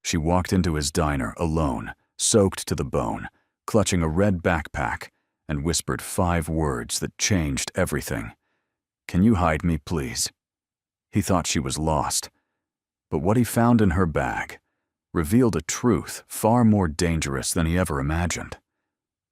She walked into his diner alone, soaked to the bone, clutching a red backpack, and whispered 5 words that changed everything. "Can you hide me, please?" He thought she was lost, but what he found in her bag revealed a truth far more dangerous than he ever imagined.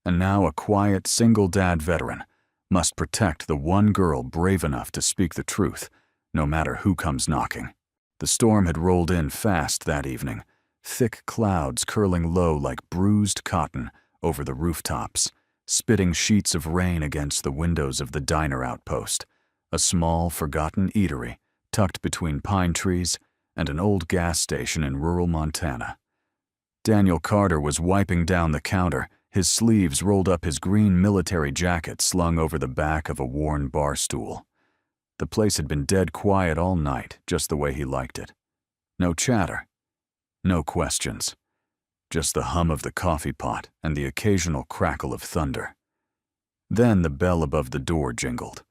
And now a quiet, single-dad veteran must protect the one girl brave enough to speak the truth, no matter who comes knocking. The storm had rolled in fast that evening, thick clouds curling low like bruised cotton over the rooftops, spitting sheets of rain against the windows of the diner outpost, a small, forgotten eatery tucked between pine trees and an old gas station in rural Montana. Daniel Carter was wiping down the counter, his sleeves rolled up his green military jacket slung over the back of a worn bar stool. The place had been dead quiet all night, just the way he liked it. No chatter, no questions, just the hum of the coffee pot and the occasional crackle of thunder. Then the bell above the door jingled.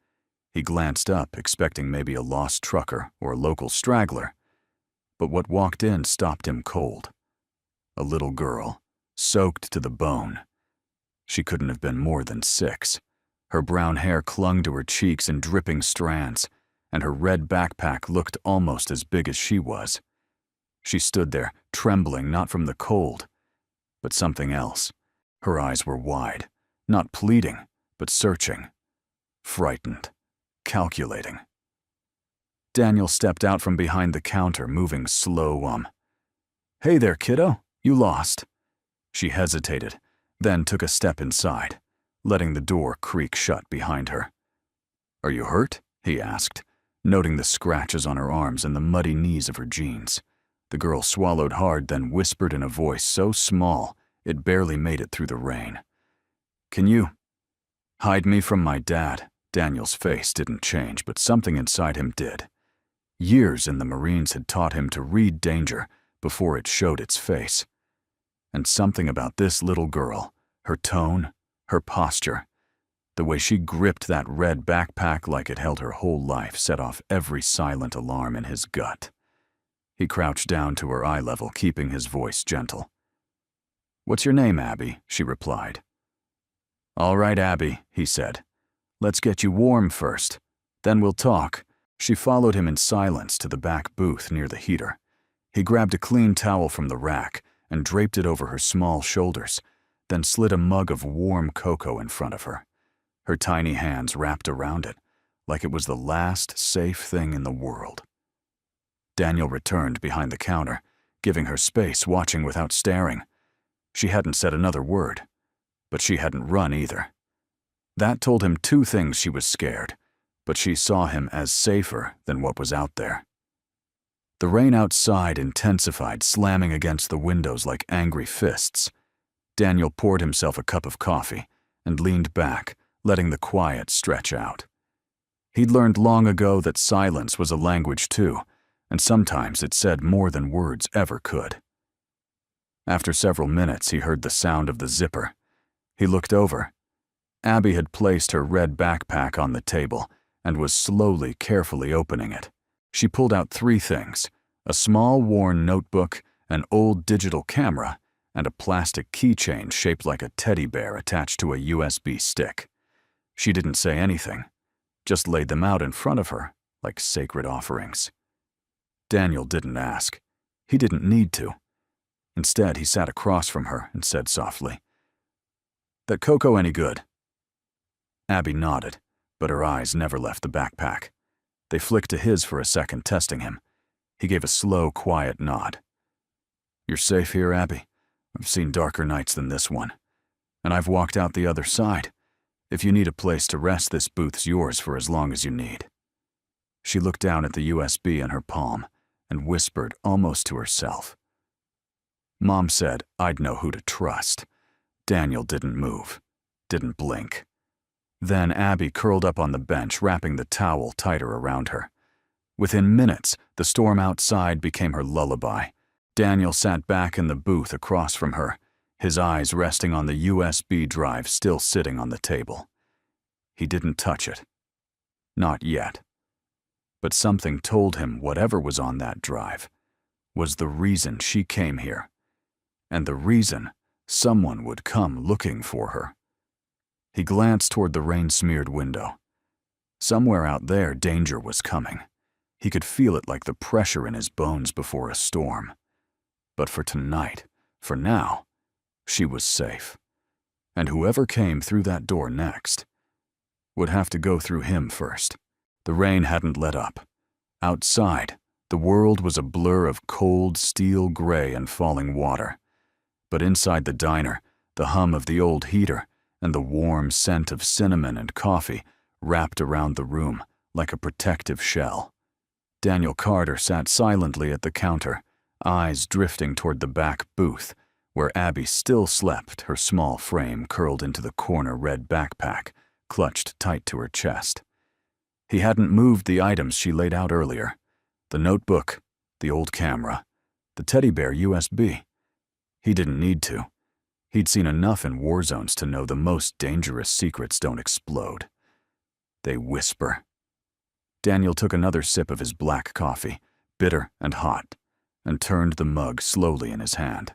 He glanced up, expecting maybe a lost trucker or a local straggler, but what walked in stopped him cold. A little girl, soaked to the bone. She couldn't have been more than 6. Her brown hair clung to her cheeks in dripping strands, and her red backpack looked almost as big as she was. She stood there, trembling not from the cold, but something else. Her eyes were wide, not pleading, but searching, frightened, calculating. Daniel stepped out from behind the counter, moving slow. "Hey there, kiddo, you lost." She hesitated, then took a step inside, letting the door creak shut behind her. "Are you hurt?" he asked, noting the scratches on her arms and the muddy knees of her jeans. The girl swallowed hard, then whispered in a voice so small it barely made it through the rain. "Can you hide me from my dad?" Daniel's face didn't change, but something inside him did. Years in the Marines had taught him to read danger before it showed its face. And something about this little girl, her tone, her posture, the way she gripped that red backpack like it held her whole life, set off every silent alarm in his gut. He crouched down to her eye level, keeping his voice gentle. "What's your name, Abby?" she replied. "All right, Abby," he said. "Let's get you warm first. Then we'll talk." She followed him in silence to the back booth near the heater. He grabbed a clean towel from the rack and draped it over her small shoulders, then slid a mug of warm cocoa in front of her. Her tiny hands wrapped around it, like it was the last safe thing in the world. Daniel returned behind the counter, giving her space, watching without staring. She hadn't said another word, but she hadn't run either. That told him 2 things: she was scared, but she saw him as safer than what was out there. The rain outside intensified, slamming against the windows like angry fists. Daniel poured himself a cup of coffee and leaned back, letting the quiet stretch out. He'd learned long ago that silence was a language too, and sometimes it said more than words ever could. After several minutes, he heard the sound of the zipper. He looked over. Abby had placed her red backpack on the table and was slowly, carefully opening it. She pulled out 3 things: a small worn notebook, an old digital camera, and a plastic keychain shaped like a teddy bear attached to a USB stick. She didn't say anything, just laid them out in front of her like sacred offerings. Daniel didn't ask. He didn't need to. Instead, he sat across from her and said softly, "That cocoa any good?" Abby nodded, but her eyes never left the backpack. They flicked to his for a second, testing him. He gave a slow, quiet nod. "You're safe here, Abby. I've seen darker nights than this one. And I've walked out the other side. If you need a place to rest, this booth's yours for as long as you need." She looked down at the USB in her palm and whispered almost to herself. Mom said I'd know who to trust. Daniel didn't move, didn't blink. Then Abby curled up on the bench, wrapping the towel tighter around her. Within minutes, the storm outside became her lullaby. Daniel sat back in the booth across from her, his eyes resting on the USB drive still sitting on the table. He didn't touch it. Not yet. But something told him whatever was on that drive was the reason she came here, and the reason someone would come looking for her. He glanced toward the rain-smeared window. Somewhere out there, danger was coming. He could feel it like the pressure in his bones before a storm. But for tonight, for now, she was safe. And whoever came through that door next would have to go through him first. The rain hadn't let up. Outside, the world was a blur of cold steel gray and falling water. But inside the diner, the hum of the old heater and the warm scent of cinnamon and coffee wrapped around the room like a protective shell. Daniel Carter sat silently at the counter, eyes drifting toward the back booth, where Abby still slept, her small frame curled into the corner red backpack, clutched tight to her chest. He hadn't moved the items she laid out earlier: the notebook, the old camera, the teddy bear USB. He didn't need to. He'd seen enough in war zones to know the most dangerous secrets don't explode. They whisper. Daniel took another sip of his black coffee, bitter and hot, and turned the mug slowly in his hand.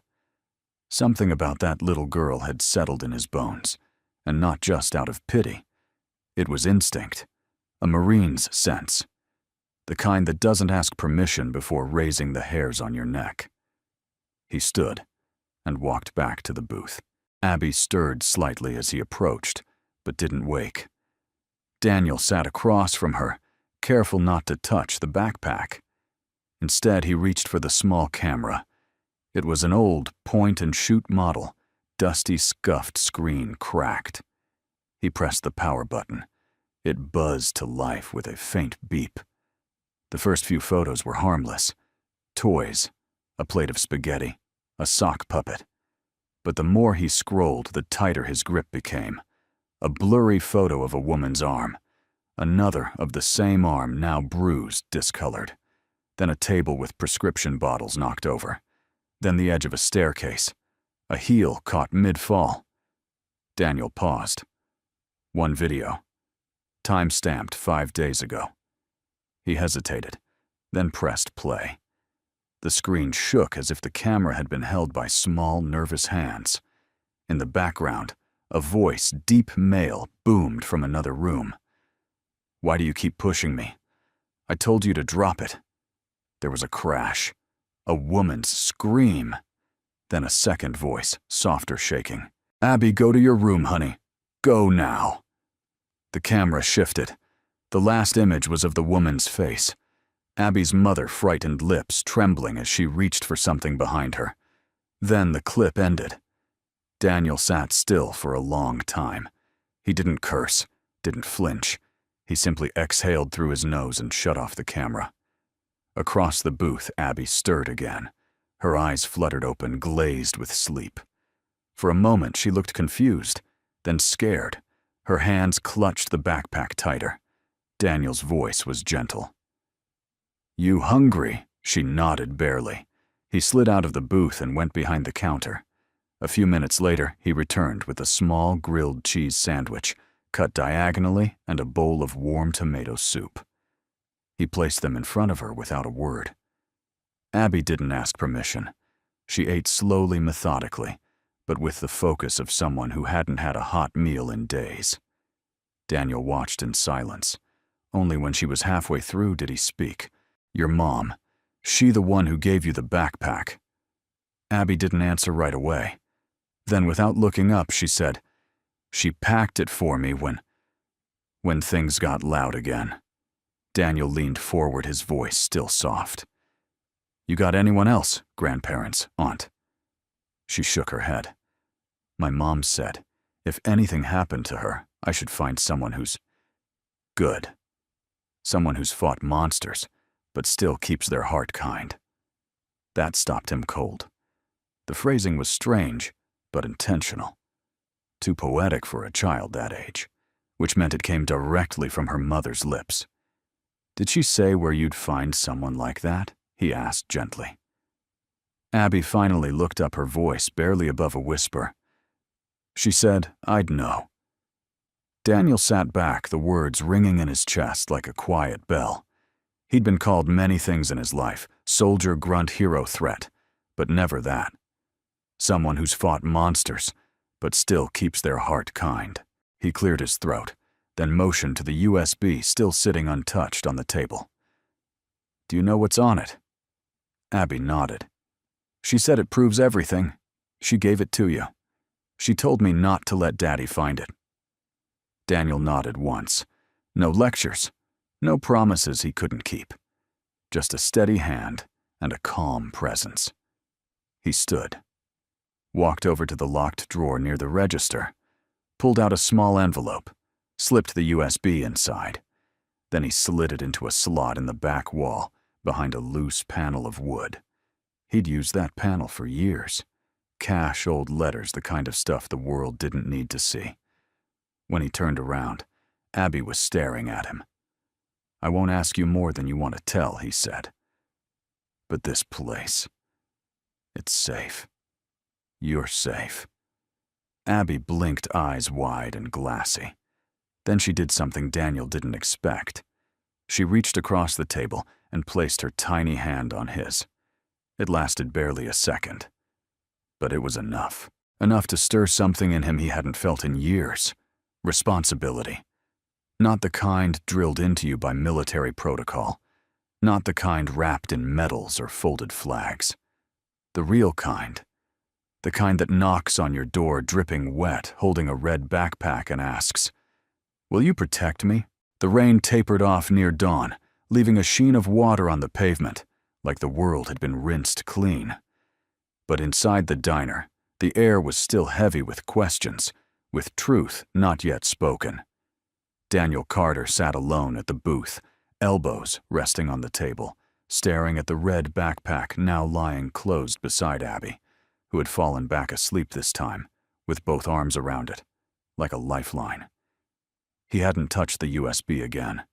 Something about that little girl had settled in his bones, and not just out of pity. It was instinct, a Marine's sense, the kind that doesn't ask permission before raising the hairs on your neck. He stood and walked back to the booth. Abby stirred slightly as he approached, but didn't wake. Daniel sat across from her, careful not to touch the backpack. Instead, he reached for the small camera. It was an old point-and-shoot model, dusty, scuffed screen cracked. He pressed the power button. It buzzed to life with a faint beep. The first few photos were harmless. Toys, a plate of spaghetti, a sock puppet. But the more he scrolled, the tighter his grip became. A blurry photo of a woman's arm. Another of the same arm, now bruised, discolored. Then a table with prescription bottles knocked over. Then the edge of a staircase. A heel caught mid-fall. Daniel paused. One video. Time-stamped 5 days ago. He hesitated, then pressed play. The screen shook as if the camera had been held by small, nervous hands. In the background, a voice, deep male, boomed from another room. "Why do you keep pushing me? I told you to drop it." There was a crash, a woman's scream. Then a second voice, softer shaking. "Abby, go to your room, honey. Go now." The camera shifted. The last image was of the woman's face. Abby's mother, frightened lips trembling as she reached for something behind her. Then the clip ended. Daniel sat still for a long time. He didn't curse, didn't flinch. He simply exhaled through his nose and shut off the camera. Across the booth, Abby stirred again. Her eyes fluttered open, glazed with sleep. For a moment, she looked confused, then scared. Her hands clutched the backpack tighter. Daniel's voice was gentle. "You hungry?" She nodded barely. He slid out of the booth and went behind the counter. A few minutes later, he returned with a small grilled cheese sandwich, cut diagonally, and a bowl of warm tomato soup. He placed them in front of her without a word. Abby didn't ask permission. She ate slowly, methodically, but with the focus of someone who hadn't had a hot meal in days. Daniel watched in silence. Only when she was halfway through did he speak. "Your mom, she the one who gave you the backpack?" Abby didn't answer right away. Then, without looking up, she said, "She packed it for me when things got loud again." Daniel leaned forward, his voice still soft. "You got anyone else? Grandparents? Aunt?" She shook her head. "My mom said, if anything happened to her, I should find someone who's good. Someone who's fought monsters, but still keeps their heart kind." That stopped him cold. The phrasing was strange, but intentional. Too poetic for a child that age, which meant it came directly from her mother's lips. "Did she say where you'd find someone like that?" he asked gently. Abby finally looked up, her voice barely above a whisper. She said, "I'd know." Daniel sat back, the words ringing in his chest like a quiet bell. He'd been called many things in his life, soldier grunt hero threat, but never that. Someone who's fought monsters, but still keeps their heart kind. He cleared his throat, then motioned to the USB still sitting untouched on the table. Do you know what's on it? Abby nodded. She said it proves everything. She gave it to you. She told me not to let Daddy find it. Daniel nodded once. No lectures, no promises he couldn't keep. Just a steady hand and a calm presence. He stood, walked over to the locked drawer near the register, pulled out a small envelope, slipped the USB inside. Then he slid it into a slot in the back wall behind a loose panel of wood. He'd used that panel for years. Cash old letters, the kind of stuff the world didn't need to see. When he turned around, Abby was staring at him. I won't ask you more than you want to tell, he said. But this place, it's safe. You're safe. Abby blinked, eyes wide and glassy. Then she did something Daniel didn't expect. She reached across the table and placed her tiny hand on his. It lasted barely a second. But it was enough. Enough to stir something in him he hadn't felt in years. Responsibility. Not the kind drilled into you by military protocol. Not the kind wrapped in medals or folded flags. The real kind. The kind that knocks on your door dripping wet, holding a red backpack and asks, "Will you protect me?" The rain tapered off near dawn, leaving a sheen of water on the pavement, like the world had been rinsed clean. But inside the diner, the air was still heavy with questions, with truth not yet spoken. Daniel Carter sat alone at the booth, elbows resting on the table, staring at the red backpack now lying closed beside Abby, who had fallen back asleep this time, with both arms around it, like a lifeline. He hadn't touched the USB again.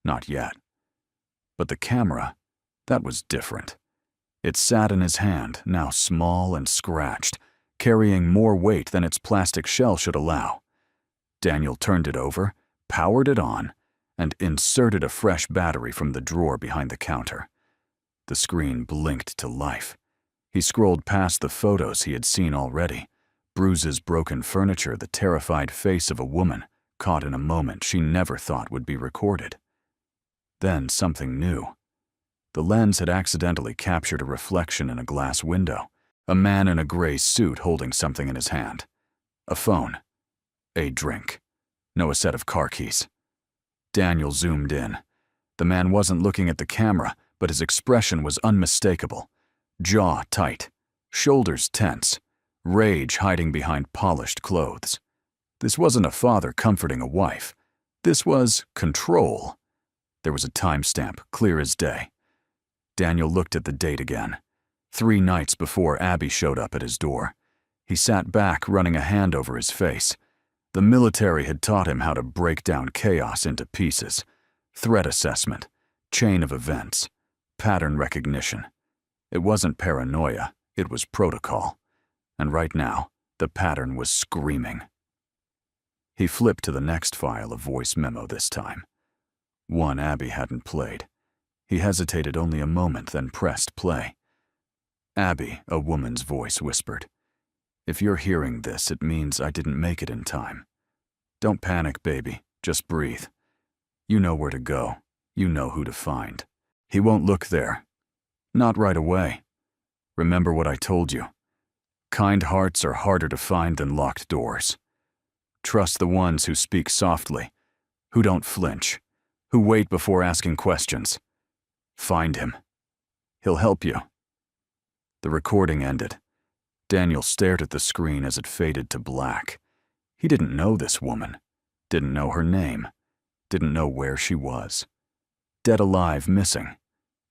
Not yet. But the camera, that was different. It sat in his hand, now small and scratched, carrying more weight than its plastic shell should allow. Daniel turned it over, powered it on, and inserted a fresh battery from the drawer behind the counter. The screen blinked to life. He scrolled past the photos he had seen already. Bruises, broken furniture, the terrified face of a woman caught in a moment she never thought would be recorded. Then something new. The lens had accidentally captured a reflection in a glass window. A man in a gray suit holding something in his hand. A phone. A drink. No, a set of car keys. Daniel zoomed in. The man wasn't looking at the camera, but his expression was unmistakable. Jaw tight, shoulders tense, rage hiding behind polished clothes. This wasn't a father comforting a wife. This was control. There was a timestamp, clear as day. Daniel looked at the date again. 3 nights before Abby showed up at his door. He sat back, running a hand over his face. The military had taught him how to break down chaos into pieces. Threat assessment, chain of events, pattern recognition. It wasn't paranoia, it was protocol. And right now, the pattern was screaming. He flipped to the next file, a voice memo this time. One Abby hadn't played. He hesitated only a moment, then pressed play. Abby, a woman's voice whispered. If you're hearing this, it means I didn't make it in time. Don't panic, baby. Just breathe. You know where to go. You know who to find. He won't look there. Not right away. Remember what I told you. Kind hearts are harder to find than locked doors. Trust the ones who speak softly, who don't flinch, who wait before asking questions. Find him. He'll help you. The recording ended. Daniel stared at the screen as it faded to black. He didn't know this woman, didn't know her name, didn't know where she was. Dead alive, missing.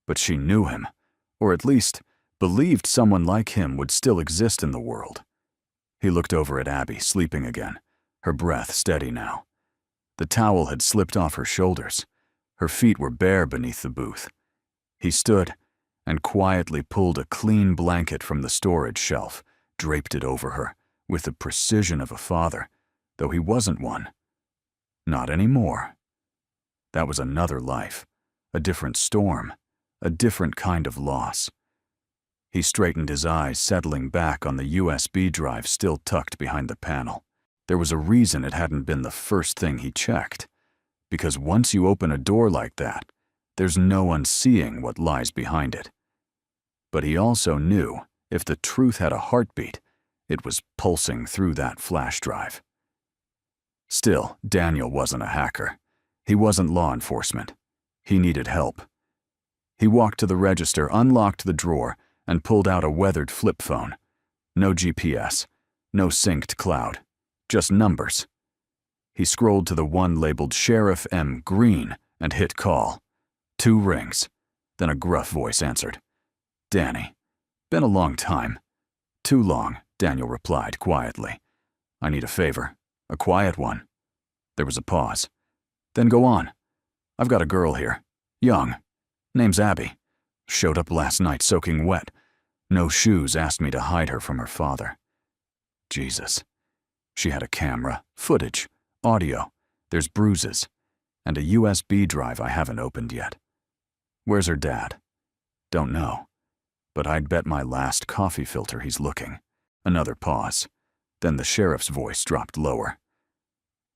But she knew him, or at least believed someone like him would still exist in the world. He looked over at Abby, sleeping again, her breath steady now. The towel had slipped off her shoulders. Her feet were bare beneath the booth. He stood and quietly pulled a clean blanket from the storage shelf, draped it over her, with the precision of a father, though he wasn't one. Not anymore. That was another life, a different storm, a different kind of loss. He straightened his eyes, settling back on the USB drive still tucked behind the panel. There was a reason it hadn't been the first thing he checked. Because once you open a door like that, there's no unseeing what lies behind it. But he also knew if the truth had a heartbeat, it was pulsing through that flash drive. Still, Daniel wasn't a hacker. He wasn't law enforcement. He needed help. He walked to the register, unlocked the drawer, and pulled out a weathered flip phone. No GPS, no synced cloud, just numbers. He scrolled to the one labeled Sheriff M. Green and hit call. 2 rings. Then a gruff voice answered. "Danny. Been a long time." "Too long," Daniel replied quietly. "I need a favor. A quiet one." There was a pause. "Then go on. I've got a girl here. Young. Name's Abby. Showed up last night soaking wet. No shoes, asked me to hide her from her father." Jesus. She had a camera, footage, audio. There's bruises. And a USB drive I haven't opened yet. Where's her dad? Don't know. But I'd bet my last coffee filter he's looking. Another pause. Then the sheriff's voice dropped lower.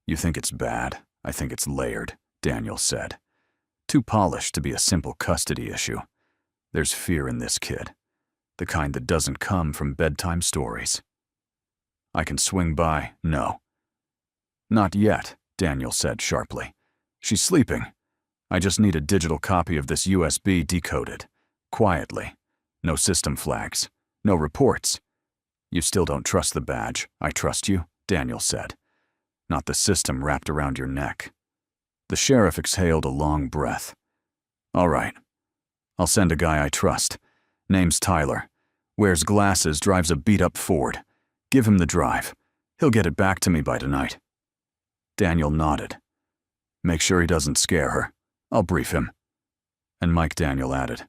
"You think it's bad? I think it's layered," Daniel said. "Too polished to be a simple custody issue. There's fear in this kid. The kind that doesn't come from bedtime stories." "I can swing by." "No." "Not yet," Daniel said sharply. "She's sleeping. I just need a digital copy of this USB decoded. Quietly. No system flags. No reports." "You still don't trust the badge. I trust you," Daniel said. "Not the system wrapped around your neck." The sheriff exhaled a long breath. "All right. I'll send a guy I trust. Name's Tyler. Wears glasses, drives a beat-up Ford. Give him the drive. He'll get it back to me by tonight." Daniel nodded. "Make sure he doesn't scare her. I'll brief him." And Mike Daniel added,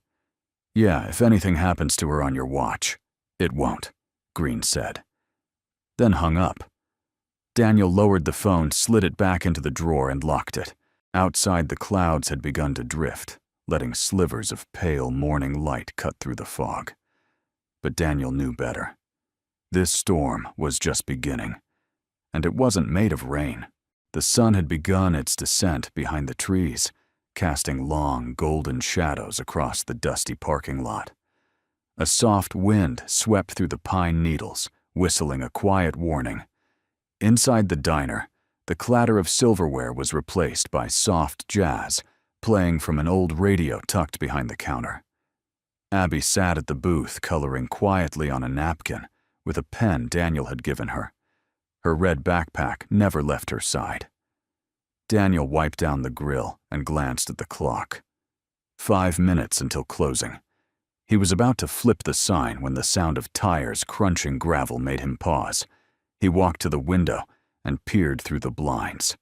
"Yeah, if anything happens to her on your watch." "It won't," Green said. Then hung up. Daniel lowered the phone, slid it back into the drawer, and locked it. Outside, the clouds had begun to drift, letting slivers of pale morning light cut through the fog. But Daniel knew better. This storm was just beginning. And it wasn't made of rain. The sun had begun its descent behind the trees, casting long, golden shadows across the dusty parking lot. A soft wind swept through the pine needles, whistling a quiet warning. Inside the diner, the clatter of silverware was replaced by soft jazz, playing from an old radio tucked behind the counter. Abby sat at the booth, coloring quietly on a napkin with a pen Daniel had given her. Her red backpack never left her side. Daniel wiped down the grill and glanced at the clock. 5 minutes until closing. He was about to flip the sign when the sound of tires crunching gravel made him pause. He walked to the window and peered through the blinds.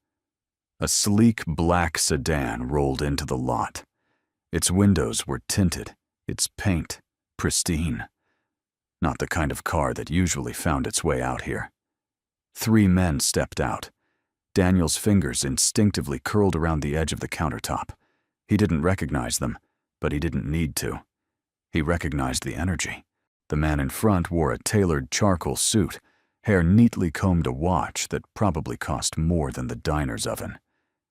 A sleek black sedan rolled into the lot. Its windows were tinted, its paint pristine. Not the kind of car that usually found its way out here. 3 men stepped out. Daniel's fingers instinctively curled around the edge of the countertop. He didn't recognize them, but he didn't need to. He recognized the energy. The man in front wore a tailored charcoal suit, hair neatly combed, a watch that probably cost more than the diner's oven.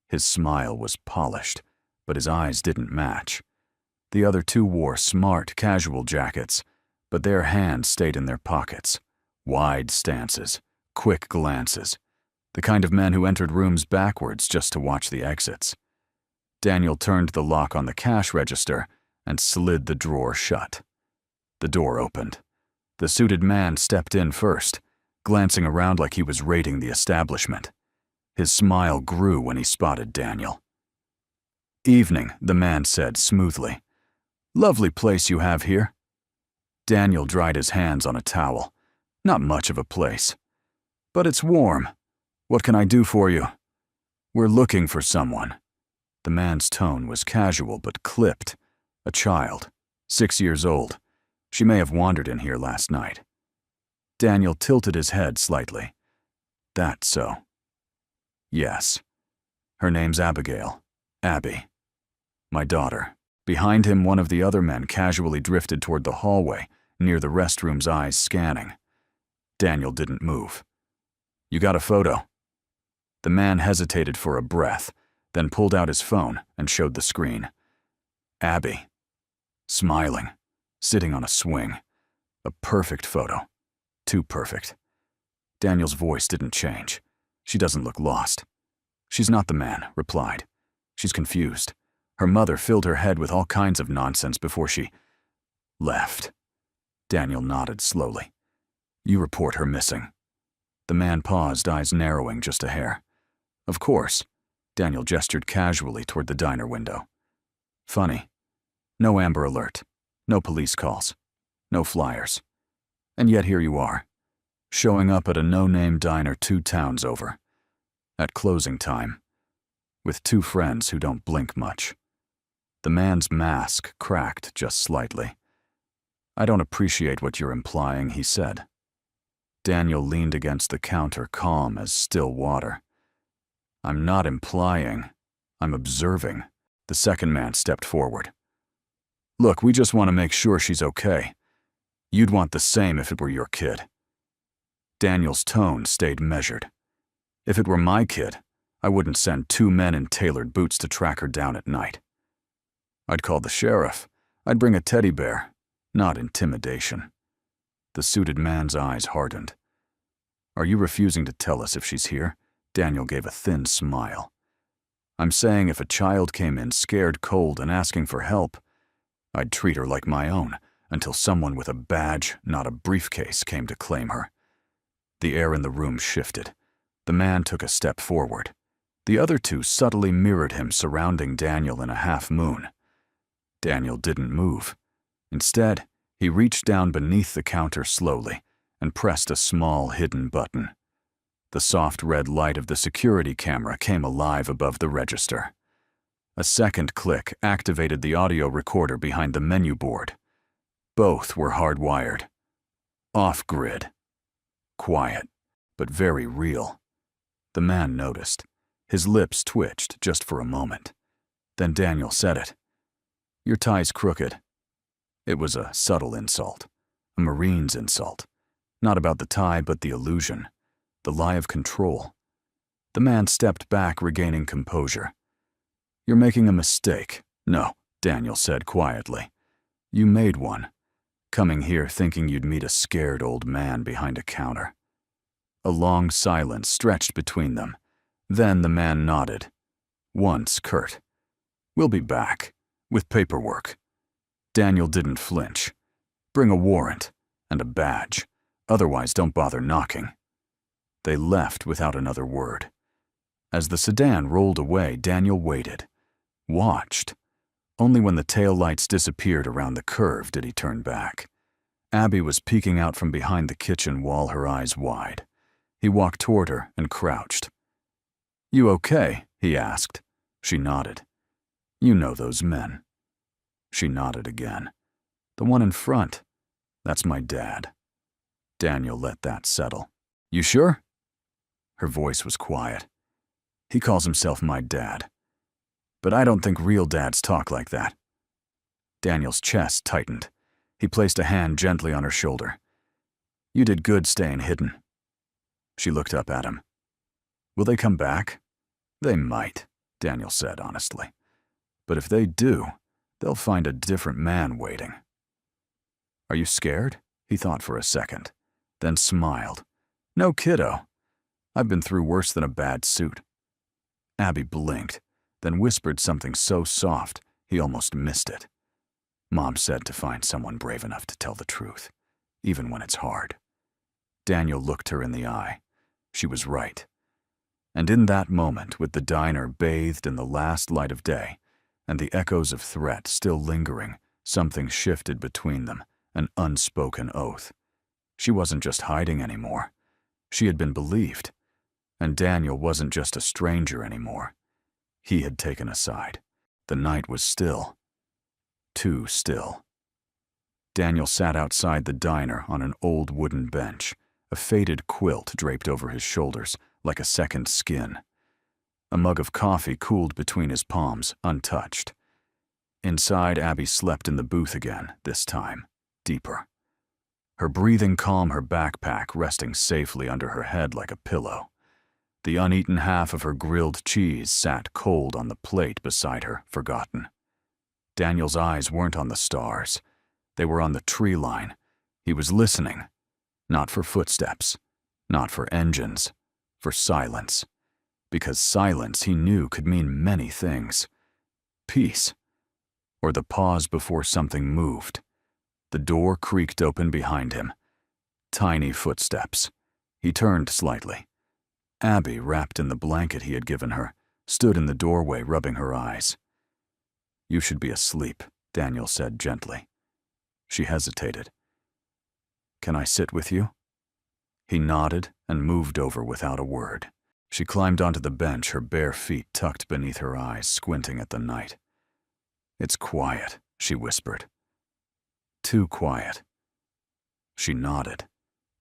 His smile was polished, but his eyes didn't match. The other 2 wore smart, casual jackets, but their hands stayed in their pockets. Wide stances, quick glances. The kind of men who entered rooms backwards just to watch the exits. Daniel turned the lock on the cash register and slid the drawer shut. The door opened. The suited man stepped in first, glancing around like he was raiding the establishment. His smile grew when he spotted Daniel. "Evening," the man said smoothly. "Lovely place you have here." Daniel dried his hands on a towel. "Not much of a place. But it's warm. What can I do for you?" "We're looking for someone." The man's tone was casual but clipped. "A child, 6 years old. She may have wandered in here last night." Daniel tilted his head slightly. "That so?" "Yes. Her name's Abigail. Abby. My daughter." Behind him, one of the other men casually drifted toward the hallway, near the restroom's eyes scanning. Daniel didn't move. "You got a photo?" The man hesitated for a breath, then pulled out his phone and showed the screen. Abby, smiling, sitting on a swing. A perfect photo. Too perfect. Daniel's voice didn't change. "She doesn't look lost." "She's not," the man replied. "She's confused. Her mother filled her head with all kinds of nonsense before she left." Daniel nodded slowly. "You report her missing." The man paused, eyes narrowing just a hair. "Of course." Daniel gestured casually toward the diner window. "Funny. No Amber Alert. No police calls. No flyers. And yet here you are, showing up at a no-name diner 2 towns over, at closing time, with 2 friends who don't blink much." The man's mask cracked just slightly. "I don't appreciate what you're implying," he said. Daniel leaned against the counter, calm as still water. "I'm not implying. I'm observing." The second man stepped forward. "Look, we just want to make sure she's okay. You'd want the same if it were your kid." Daniel's tone stayed measured. "If it were my kid, I wouldn't send 2 men in tailored boots to track her down at night. I'd call the sheriff. I'd bring a teddy bear, not intimidation." The suited man's eyes hardened. "Are you refusing to tell us if she's here?" Daniel gave a thin smile. "I'm saying if a child came in scared cold and asking for help, I'd treat her like my own until someone with a badge, not a briefcase, came to claim her." The air in the room shifted. The man took a step forward. The other 2 subtly mirrored him, surrounding Daniel in a half-moon. Daniel didn't move. Instead, he reached down beneath the counter slowly and pressed a small hidden button. The soft red light of the security camera came alive above the register. A second click activated the audio recorder behind the menu board. Both were hardwired. Off-grid. Quiet, but very real. The man noticed. His lips twitched just for a moment. Then Daniel said it. "Your tie's crooked." It was a subtle insult. A Marine's insult. Not about the tie, but the illusion. The lie of control. The man stepped back, regaining composure. "You're making a mistake." "No," Daniel said quietly. "You made one. Coming here thinking you'd meet a scared old man behind a counter." A long silence stretched between them. Then the man nodded. Once curt. "We'll be back. With paperwork." Daniel didn't flinch. "Bring a warrant. And a badge. Otherwise, don't bother knocking." They left without another word. As the sedan rolled away, Daniel waited. Watched. Only when the taillights disappeared around the curve did he turn back. Abby was peeking out from behind the kitchen wall, her eyes wide. He walked toward her and crouched. "You okay?" he asked. She nodded. "You know those men." She nodded again. "The one in front. That's my dad." Daniel let that settle. "You sure?" Her voice was quiet. "He calls himself my dad. But I don't think real dads talk like that." Daniel's chest tightened. He placed a hand gently on her shoulder. "You did good staying hidden." She looked up at him. "Will they come back?" "They might," Daniel said honestly. "But if they do, they'll find a different man waiting." "Are you scared?" He thought for a second, then smiled. "No, kiddo. I've been through worse than a bad suit." Abby blinked, then whispered something so soft he almost missed it. Mom said to find someone brave enough to tell the truth, even when it's hard. Daniel looked her in the eye. She was right. And in that moment, with the diner bathed in the last light of day, and the echoes of threat still lingering, something shifted between them, an unspoken oath. She wasn't just hiding anymore. She had been believed. And Daniel wasn't just a stranger anymore. He had taken a side. The night was still. Too still. Daniel sat outside the diner on an old wooden bench, a faded quilt draped over his shoulders like a second skin. A mug of coffee cooled between his palms, untouched. Inside, Abby slept in the booth again, this time, deeper. Her breathing calm, her backpack resting safely under her head like a pillow. The uneaten half of her grilled cheese sat cold on the plate beside her, forgotten. Daniel's eyes weren't on the stars. They were on the tree line. He was listening, not for footsteps, not for engines, for silence. Because silence, he knew, could mean many things. Peace, or the pause before something moved. The door creaked open behind him. Tiny footsteps. He turned slightly. Abby, wrapped in the blanket he had given her, stood in the doorway rubbing her eyes. "You should be asleep," Daniel said gently. She hesitated. "Can I sit with you?" He nodded and moved over without a word. She climbed onto the bench, her bare feet tucked beneath her eyes, squinting at the night. "It's quiet," she whispered. "Too quiet." She nodded.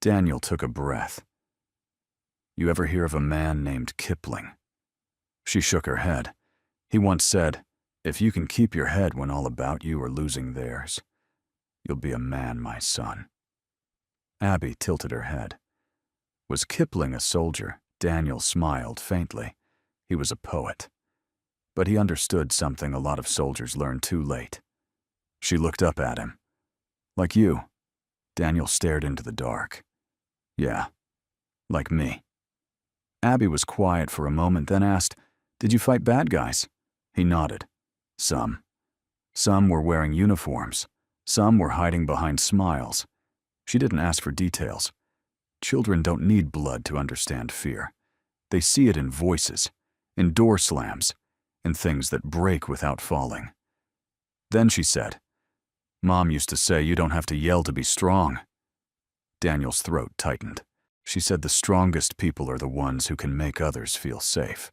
Daniel took a breath. "You ever hear of a man named Kipling?" She shook her head. He once said, "If you can keep your head when all about you are losing theirs, you'll be a man, my son." Abby tilted her head. Was Kipling a soldier? Daniel smiled faintly. He was a poet. But he understood something a lot of soldiers learn too late. She looked up at him. "Like you." Daniel stared into the dark. "Yeah, like me." Abby was quiet for a moment, then asked, "Did you fight bad guys?" He nodded. "Some. Some were wearing uniforms. Some were hiding behind smiles." She didn't ask for details. Children don't need blood to understand fear. They see it in voices, in door slams, in things that break without falling. Then she said, "Mom used to say you don't have to yell to be strong." Daniel's throat tightened. She said the strongest people are the ones who can make others feel safe,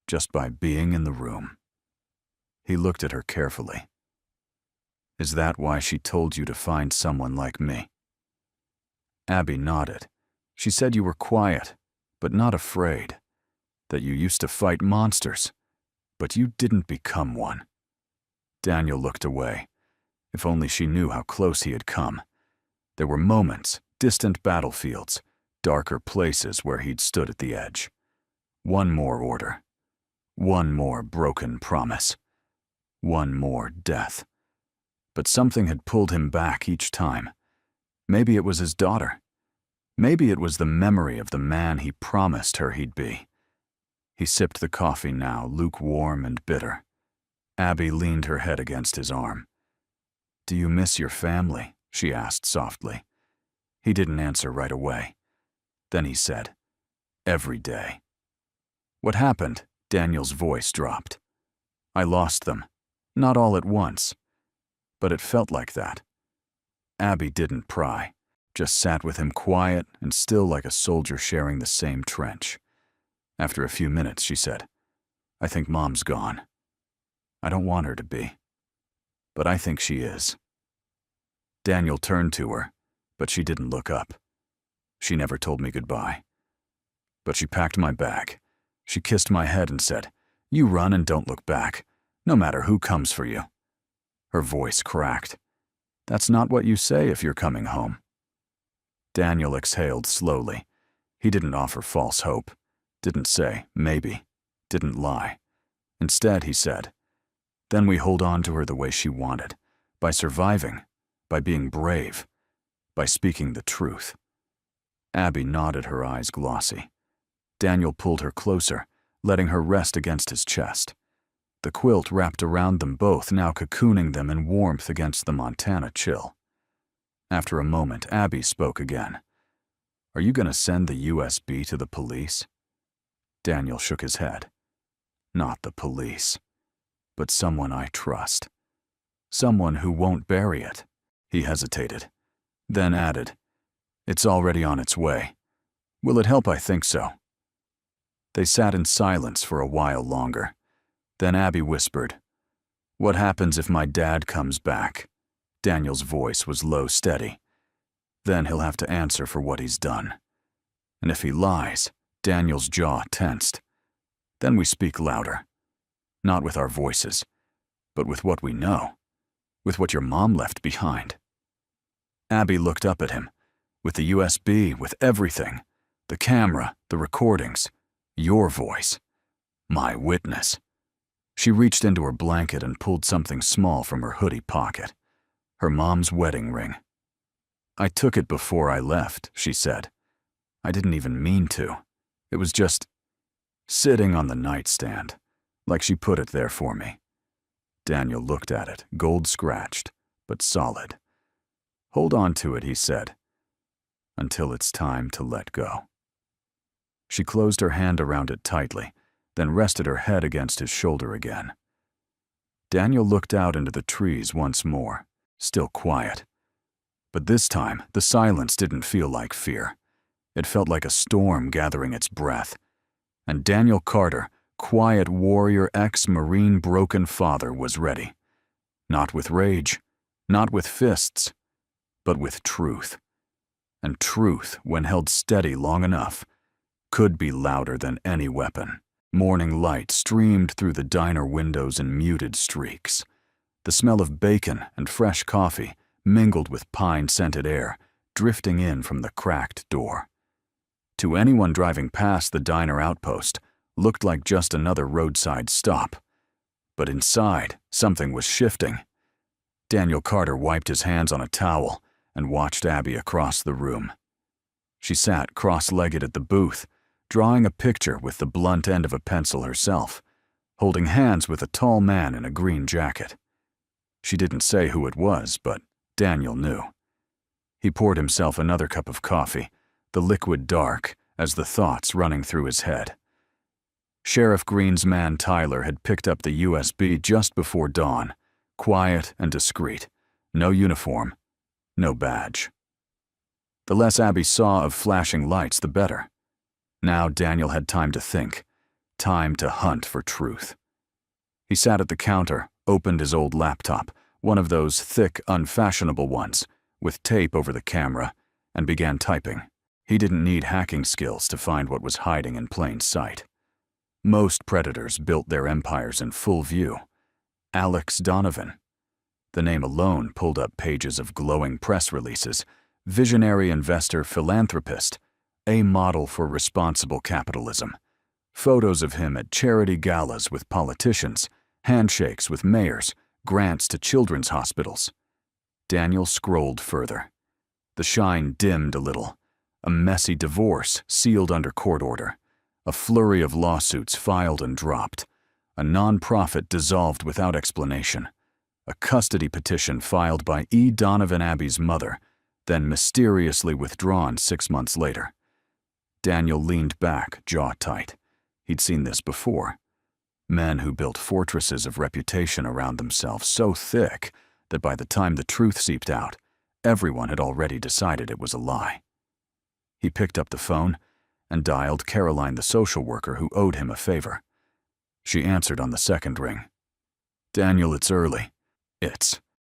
just by being in the room. He looked at her carefully. "Is that why she told you to find someone like me?" Abby nodded. "She said you were quiet, but not afraid. That you used to fight monsters, but you didn't become one." Daniel looked away. If only she knew how close he had come. There were moments, distant battlefields, darker places where he'd stood at the edge. One more order. One more broken promise. One more death. But something had pulled him back each time. Maybe it was his daughter. Maybe it was the memory of the man he promised her he'd be. He sipped the coffee now, lukewarm and bitter. Abby leaned her head against his arm. "Do you miss your family?" she asked softly. He didn't answer right away. Then he said, "Every day." "What happened?" Daniel's voice dropped. "I lost them. Not all at once. But it felt like that." Abby didn't pry, just sat with him quiet and still like a soldier sharing the same trench. After a few minutes, she said, "I think Mom's gone. I don't want her to be. But I think she is." Daniel turned to her, but she didn't look up. She never told me goodbye. But she packed my bag. She kissed my head and said, "You run and don't look back, no matter who comes for you." Her voice cracked. "That's not what you say if you're coming home." Daniel exhaled slowly. He didn't offer false hope. Didn't say, maybe. Didn't lie. Instead, he said, "Then we hold on to her the way she wanted, by surviving, by being brave, by speaking the truth." Abby nodded, her eyes glossy. Daniel pulled her closer, letting her rest against his chest. The quilt wrapped around them both, now cocooning them in warmth against the Montana chill. After a moment, Abby spoke again. "Are you going to send the USB to the police?" Daniel shook his head. "Not the police, but someone I trust. Someone who won't bury it." He hesitated, then added, "It's already on its way. Will it help? I think so." They sat in silence for a while longer. Then Abby whispered, "What happens if my dad comes back?" Daniel's voice was low, steady. "Then he'll have to answer for what he's done. And if he lies," Daniel's jaw tensed, "then we speak louder. Not with our voices, but with what we know, with what your mom left behind. Abby looked up at him, with the USB, with everything, the camera, the recordings, your voice, my witness. She reached into her blanket and pulled something small from her hoodie pocket, her mom's wedding ring. I took it before I left, she said. I didn't even mean to. It was just sitting on the nightstand, like she put it there for me. Daniel looked at it, gold-scratched, but solid. Hold on to it, he said, until it's time to let go. She closed her hand around it tightly, then rested her head against his shoulder again. Daniel looked out into the trees once more, still quiet. But this time, the silence didn't feel like fear. It felt like a storm gathering its breath. And Daniel Carter, quiet warrior ex-Marine broken father, was ready. Not with rage, not with fists, but with truth. And truth, when held steady long enough, could be louder than any weapon. Morning light streamed through the diner windows in muted streaks. The smell of bacon and fresh coffee mingled with pine-scented air, drifting in from the cracked door. To anyone driving past the diner outpost, looked like just another roadside stop. But inside, something was shifting. Daniel Carter wiped his hands on a towel and watched Abby across the room. She sat cross-legged at the booth, drawing a picture with the blunt end of a pencil herself, holding hands with a tall man in a green jacket. She didn't say who it was, but Daniel knew. He poured himself another cup of coffee, the liquid dark as the thoughts running through his head. Sheriff Green's man Tyler had picked up the USB just before dawn, quiet and discreet, no uniform, no badge. The less Abby saw of flashing lights, the better. Now Daniel had time to think, time to hunt for truth. He sat at the counter, opened his old laptop, one of those thick, unfashionable ones, with tape over the camera, and began typing. He didn't need hacking skills to find what was hiding in plain sight. Most predators built their empires in full view. Alex Donovan. The name alone pulled up pages of glowing press releases, visionary investor philanthropist, a model for responsible capitalism. Photos of him at charity galas with politicians, handshakes with mayors, grants to children's hospitals. Daniel scrolled further. The shine dimmed a little. A messy divorce sealed under court order. A flurry of lawsuits filed and dropped. A nonprofit dissolved without explanation. A custody petition filed by E. Donovan Abby's mother, then mysteriously withdrawn 6 months later. Daniel leaned back, jaw tight. He'd seen this before. Men who built fortresses of reputation around themselves so thick that by the time the truth seeped out, everyone had already decided it was a lie. He picked up the phone and dialed Caroline, the social worker who owed him a favor. She answered on the second ring. "Daniel, it's early."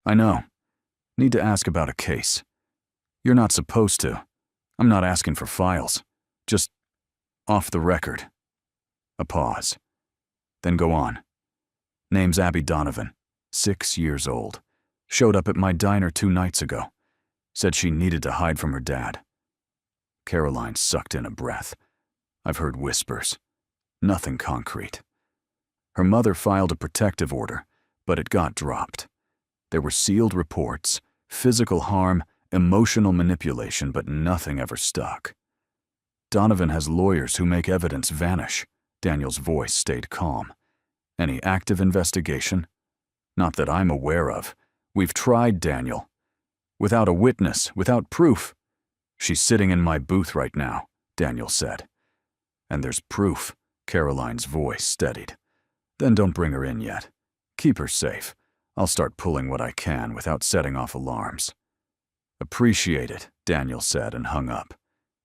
I know. Need to ask about a case. You're not supposed to. I'm not asking for files. Just off the record." A pause. Then go on. "Name's Abby Donovan, 6 years old. Showed up at my diner 2 nights ago. Said she needed to hide from her dad." Caroline sucked in a breath. "I've heard whispers. Nothing concrete." Her mother filed a protective order, but it got dropped. There were sealed reports, physical harm, emotional manipulation, but nothing ever stuck. "Donovan has lawyers who make evidence vanish." Daniel's voice stayed calm. "Any active investigation?" "Not that I'm aware of. We've tried, Daniel. Without a witness, without proof." "She's sitting in my booth right now," Daniel said. "And there's proof." Caroline's voice steadied. "Then don't bring her in yet. Keep her safe. I'll start pulling what I can without setting off alarms." "Appreciate it," Daniel said and hung up.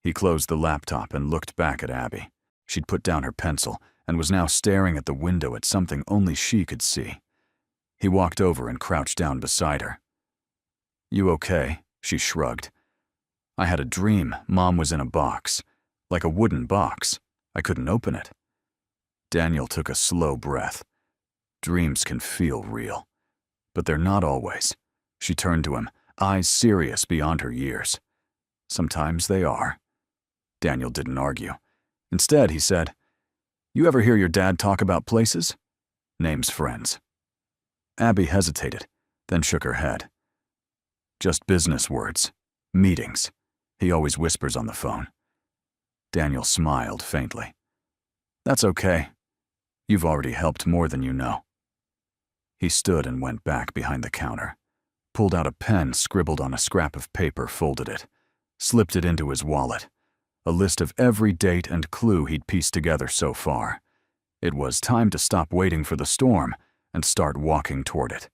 He closed the laptop and looked back at Abby. She'd put down her pencil and was now staring at the window at something only she could see. He walked over and crouched down beside her. "You okay?" She shrugged. "I had a dream Mom was in a box, like a wooden box. I couldn't open it." Daniel took a slow breath. Dreams can feel real. But they're not always. She turned to him, eyes serious beyond her years. Sometimes they are. Daniel didn't argue. Instead, he said, "You ever hear your dad talk about places?" "Names friends." Abby hesitated, then shook her head. "Just business words. Meetings. He always whispers on the phone." Daniel smiled faintly. "That's okay. You've already helped more than you know." He stood and went back behind the counter, pulled out a pen scribbled on a scrap of paper, folded it, slipped it into his wallet, a list of every date and clue he'd pieced together so far. It was time to stop waiting for the storm and start walking toward it.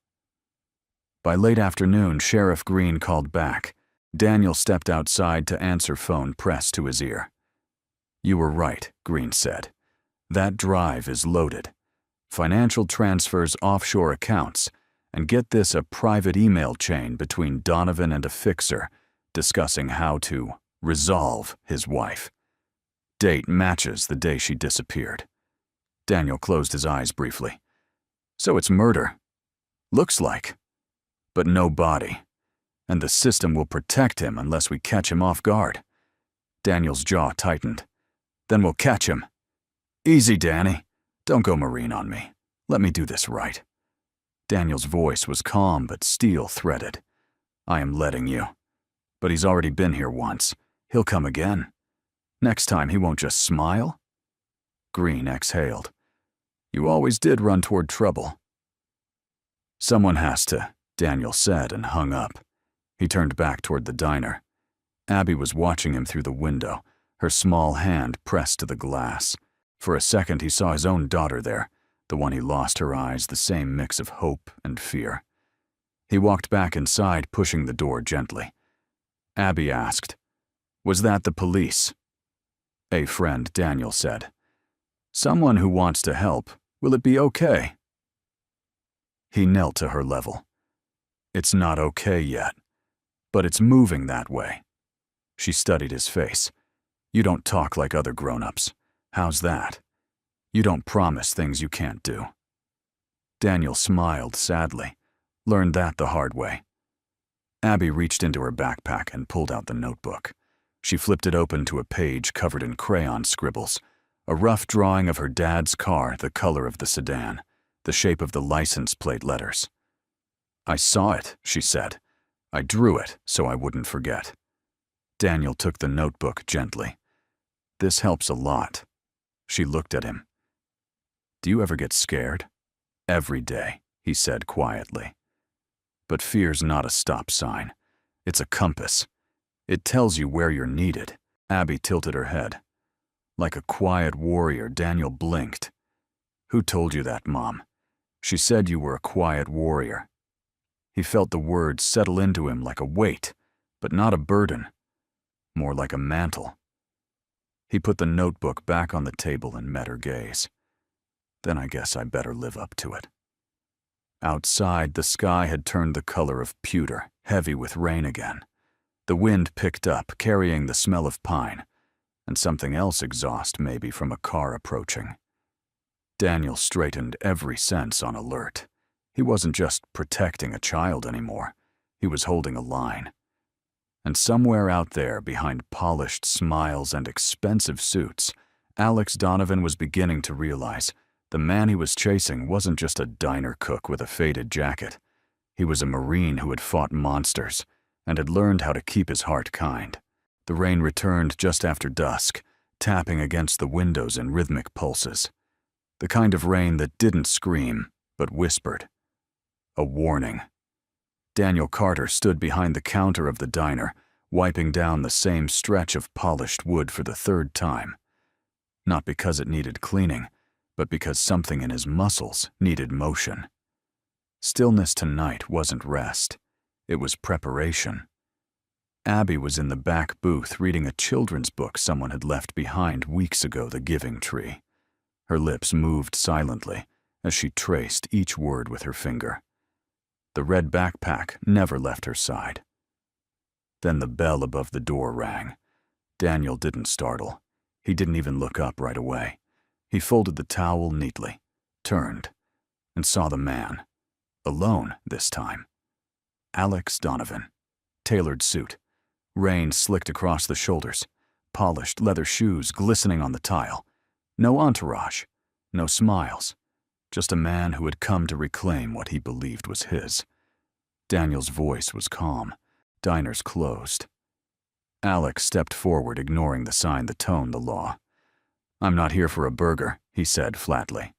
By late afternoon, Sheriff Green called back. Daniel stepped outside to answer phone pressed to his ear. "You were right," Green said. "That drive is loaded. Financial transfers, offshore accounts, and get this, a private email chain between Donovan and a fixer discussing how to resolve his wife. Date matches the day she disappeared." Daniel closed his eyes briefly. "So it's murder. Looks like. But no body. And the system will protect him unless we catch him off guard." Daniel's jaw tightened. "Then we'll catch him. Easy, Danny. Don't go Marine on me. Let me do this right." Daniel's voice was calm but steel-threaded. "I am letting you. But he's already been here once. He'll come again. Next time he won't just smile." Green exhaled. "You always did run toward trouble." "Someone has to," Daniel said and hung up. He turned back toward the diner. Abby was watching him through the window, her small hand pressed to the glass. For a second he saw his own daughter there, the one he lost her eyes, the same mix of hope and fear. He walked back inside, pushing the door gently. Abby asked, "Was that the police?" "A friend," Daniel said. "Someone who wants to help. Will it be okay?" He knelt to her level. "It's not okay yet, but it's moving that way." She studied his face. "You don't talk like other grown-ups. How's that? You don't promise things you can't do." Daniel smiled sadly. Learned that the hard way. Abby reached into her backpack and pulled out the notebook. She flipped it open to a page covered in crayon scribbles, a rough drawing of her dad's car, the color of the sedan, the shape of the license plate letters. "I saw it," she said. "I drew it so I wouldn't forget." Daniel took the notebook gently. "This helps a lot." She looked at him. "Do you ever get scared?" "Every day," he said quietly. "But fear's not a stop sign. It's a compass. It tells you where you're needed." Abby tilted her head. Like a quiet warrior, Daniel blinked. "Who told you that, Mom?" "She said you were a quiet warrior." He felt the words settle into him like a weight, but not a burden. More like a mantle. He put the notebook back on the table and met her gaze. "Then I guess I better live up to it." Outside, the sky had turned the color of pewter, heavy with rain again. The wind picked up, carrying the smell of pine, and something else exhaust maybe from a car approaching. Daniel straightened, every sense on alert. He wasn't just protecting a child anymore. He was holding a line. And somewhere out there, behind polished smiles and expensive suits, Alex Donovan was beginning to realize the man he was chasing wasn't just a diner cook with a faded jacket. He was a Marine who had fought monsters and had learned how to keep his heart kind. The rain returned just after dusk, tapping against the windows in rhythmic pulses. The kind of rain that didn't scream, but whispered. A warning. Daniel Carter stood behind the counter of the diner, wiping down the same stretch of polished wood for the third time. Not because it needed cleaning, but because something in his muscles needed motion. Stillness tonight wasn't rest. It was preparation. Abby was in the back booth reading a children's book someone had left behind weeks ago, The Giving Tree. Her lips moved silently as she traced each word with her finger. The red backpack never left her side. Then the bell above the door rang. Daniel didn't startle. He didn't even look up right away. He folded the towel neatly, turned, and saw the man. Alone this time. Alex Donovan. Tailored suit. Rain slicked across the shoulders. Polished leather shoes glistening on the tile. No entourage. No smiles. Just a man who had come to reclaim what he believed was his. Daniel's voice was calm. Diners closed. Alex stepped forward, ignoring the sign that toned the law. "I'm not here for a burger," he said flatly.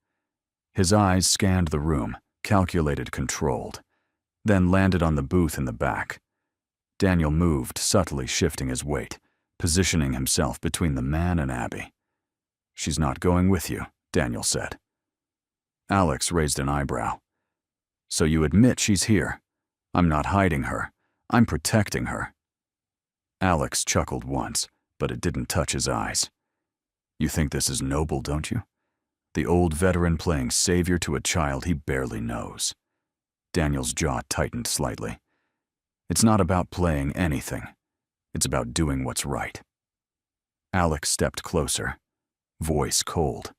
His eyes scanned the room, calculated, controlled, then landed on the booth in the back. Daniel moved, subtly shifting his weight, positioning himself between the man and Abby. "She's not going with you," Daniel said. Alex raised an eyebrow. "So you admit she's here? I'm not hiding her. I'm protecting her." Alex chuckled once, but it didn't touch his eyes. "You think this is noble, don't you?" The old veteran playing savior to a child he barely knows. Daniel's jaw tightened slightly. "It's not about playing anything. It's about doing what's right." Alex stepped closer, voice cold.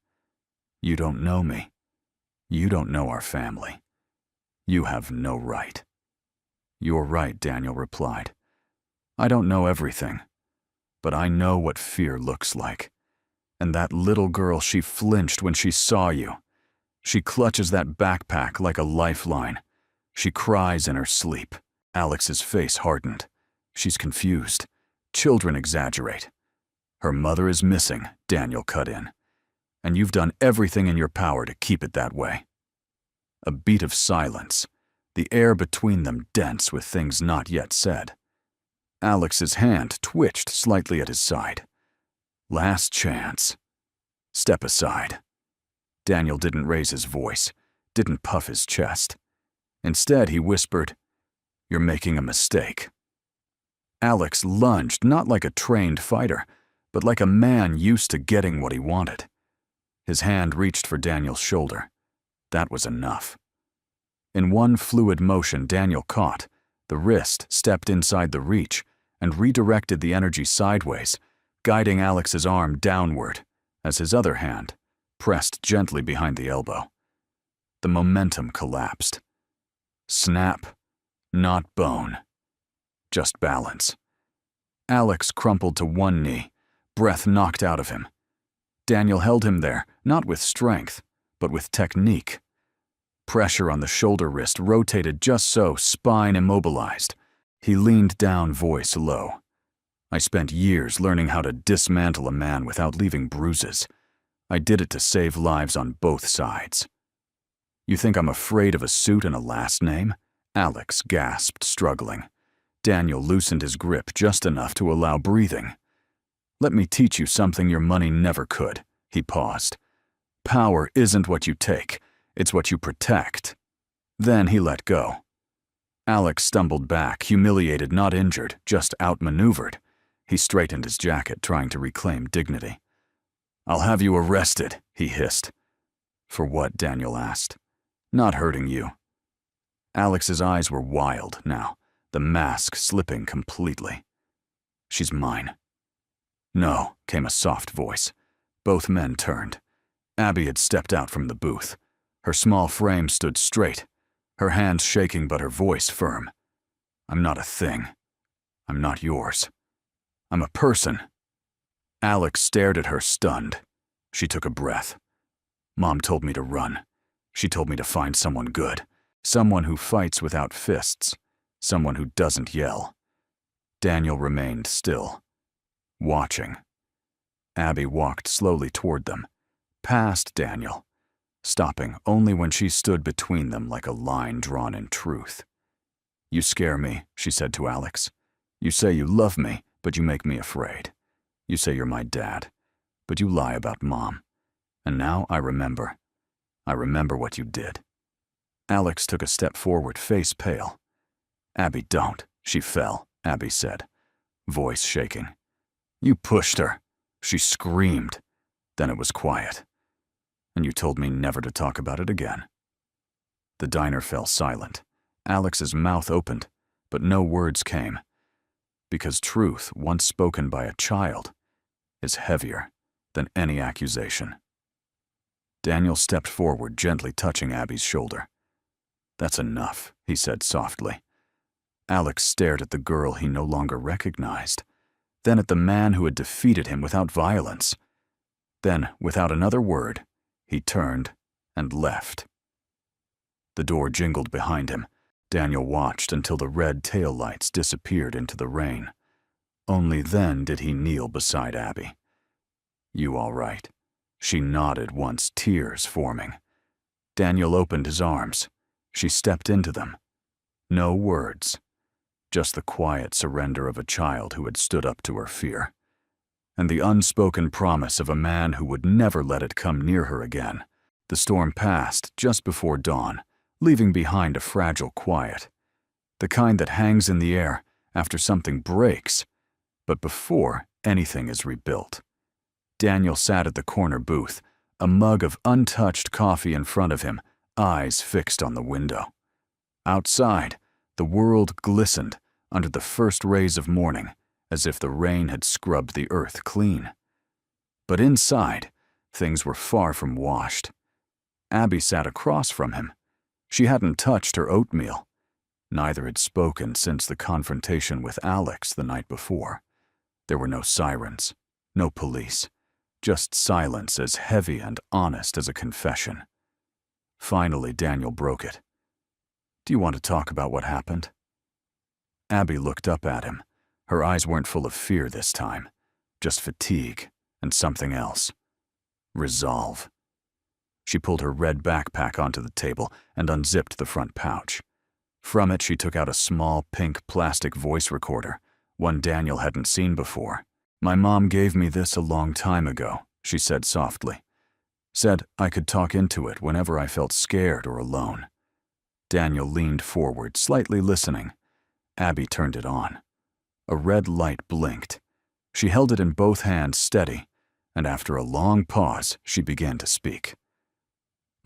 "You don't know me. You don't know our family. You have no right." "You're right," Daniel replied. "I don't know everything, but I know what fear looks like. And that little girl, she flinched when she saw you. She clutches that backpack like a lifeline. She cries in her sleep." Alex's face hardened. "She's confused. Children exaggerate. Her mother is missing," Daniel cut in. "And you've done everything in your power to keep it that way." A beat of silence, the air between them dense with things not yet said. Alex's hand twitched slightly at his side. "Last chance. Step aside." Daniel didn't raise his voice, didn't puff his chest. Instead, he whispered, "You're making a mistake." Alex lunged, not like a trained fighter, but like a man used to getting what he wanted. His hand reached for Daniel's shoulder. That was enough. In one fluid motion, Daniel caught. The wrist stepped inside the reach and redirected the energy sideways, guiding Alex's arm downward as his other hand pressed gently behind the elbow. The momentum collapsed. Snap, not bone. Just balance. Alex crumpled to one knee, breath knocked out of him. Daniel held him there, not with strength, but with technique. Pressure on the shoulder wrist rotated just so, spine immobilized. He leaned down, voice low. "I spent years learning how to dismantle a man without leaving bruises. I did it to save lives on both sides." "You think I'm afraid of a suit and a last name?" Alex gasped, struggling. Daniel loosened his grip just enough to allow breathing. "Let me teach you something your money never could." He paused. "Power isn't what you take, it's what you protect." Then he let go. Alex stumbled back, humiliated, not injured, just outmaneuvered. He straightened his jacket, trying to reclaim dignity. "I'll have you arrested," he hissed. "For what?" Daniel asked. "Not hurting you." Alex's eyes were wild now, the mask slipping completely. "She's mine." "No," came a soft voice. Both men turned. Abby had stepped out from the booth. Her small frame stood straight, her hands shaking but her voice firm. "I'm not a thing. I'm not yours. I'm a person." Alex stared at her, stunned. She took a breath. "Mom told me to run. She told me to find someone good, someone who fights without fists, someone who doesn't yell." Daniel remained still, watching. Abby walked slowly toward them, past Daniel, stopping only when she stood between them like a line drawn in truth. "You scare me," she said to Alex. "You say you love me, but you make me afraid. You say you're my dad, but you lie about Mom. And now I remember. I remember what you did." Alex took a step forward, face pale. "Abby, don't." "She fell," Abby said, voice shaking. "You pushed her." She screamed. Then it was quiet. "And you told me never to talk about it again." The diner fell silent. Alex's mouth opened, but no words came. Because truth, once spoken by a child, is heavier than any accusation. Daniel stepped forward, gently touching Abby's shoulder. "That's enough," he said softly. Alex stared at the girl he no longer recognized, then at the man who had defeated him without violence. Then, without another word, he turned and left. The door jingled behind him. Daniel watched until the red taillights disappeared into the rain. Only then did he kneel beside Abby. "You all right?" She nodded, once tears forming. Daniel opened his arms. She stepped into them. No words. Just the quiet surrender of a child who had stood up to her fear. And the unspoken promise of a man who would never let it come near her again. The storm passed just before dawn, leaving behind a fragile quiet. The kind that hangs in the air after something breaks, but before anything is rebuilt. Daniel sat at the corner booth, a mug of untouched coffee in front of him, eyes fixed on the window. Outside, the world glistened under the first rays of morning, as if the rain had scrubbed the earth clean. But inside, things were far from washed. Abby sat across from him. She hadn't touched her oatmeal. Neither had spoken since the confrontation with Alex the night before. There were no sirens, no police, just silence as heavy and honest as a confession. Finally, Daniel broke it. "Do you want to talk about what happened?" Abby looked up at him. Her eyes weren't full of fear this time, just fatigue and something else. Resolve. She pulled her red backpack onto the table and unzipped the front pouch. From it, she took out a small pink plastic voice recorder, one Daniel hadn't seen before. "My mom gave me this a long time ago," she said softly. "Said I could talk into it whenever I felt scared or alone." Daniel leaned forward, slightly listening. Abby turned it on. A red light blinked. She held it in both hands steady, and after a long pause, she began to speak.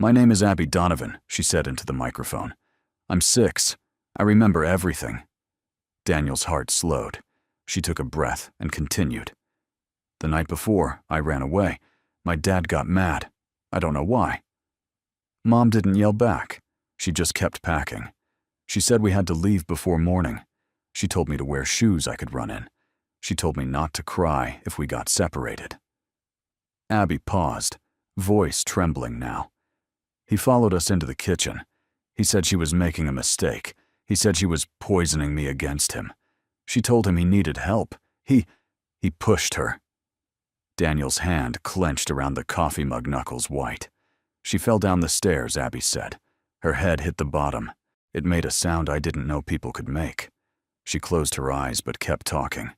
"My name is Abby Donovan," she said into the microphone. "I'm 6. I remember everything." Daniel's heart slowed. She took a breath and continued. "The night before, I ran away. My dad got mad. I don't know why. Mom didn't yell back. She just kept packing. She said we had to leave before morning. She told me to wear shoes I could run in. She told me not to cry if we got separated." Abby paused, voice trembling now. "He followed us into the kitchen. He said she was making a mistake. He said she was poisoning me against him. She told him he needed help. He pushed her." Daniel's hand clenched around the coffee mug knuckles white. "She fell down the stairs," Abby said. "Her head hit the bottom. It made a sound I didn't know people could make. She closed her eyes but kept talking.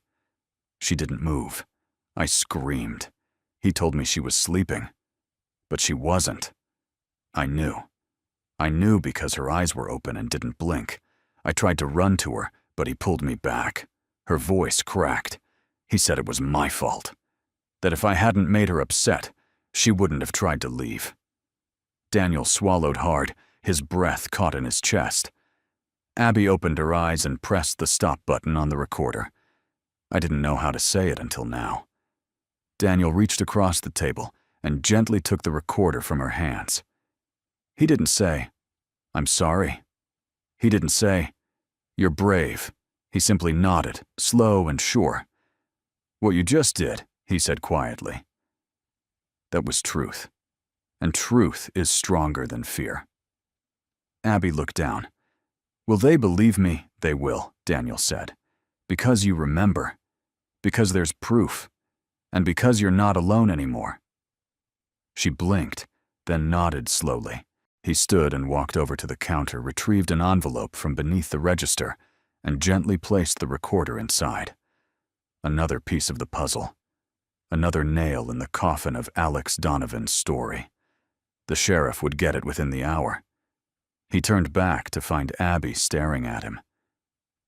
She didn't move. I screamed. He told me she was sleeping. But she wasn't. I knew. I knew because her eyes were open and didn't blink. I tried to run to her, but he pulled me back." Her voice cracked. "He said it was my fault. That if I hadn't made her upset, she wouldn't have tried to leave." Daniel swallowed hard, his breath caught in his chest. Abby opened her eyes and pressed the stop button on the recorder. I didn't know how to say it until now. Daniel reached across the table and gently took the recorder from her hands. He didn't say, "I'm sorry." He didn't say, "You're brave." He simply nodded, slow and sure. "What you just did," he said quietly. "That was truth. And truth is stronger than fear." Abby looked down. "Will they believe me?" "They will," Daniel said. "Because you remember. Because there's proof. And because you're not alone anymore." She blinked, then nodded slowly. He stood and walked over to the counter, retrieved an envelope from beneath the register, and gently placed the recorder inside. Another piece of the puzzle. Another nail in the coffin of Alex Donovan's story. The sheriff would get it within the hour. He turned back to find Abby staring at him.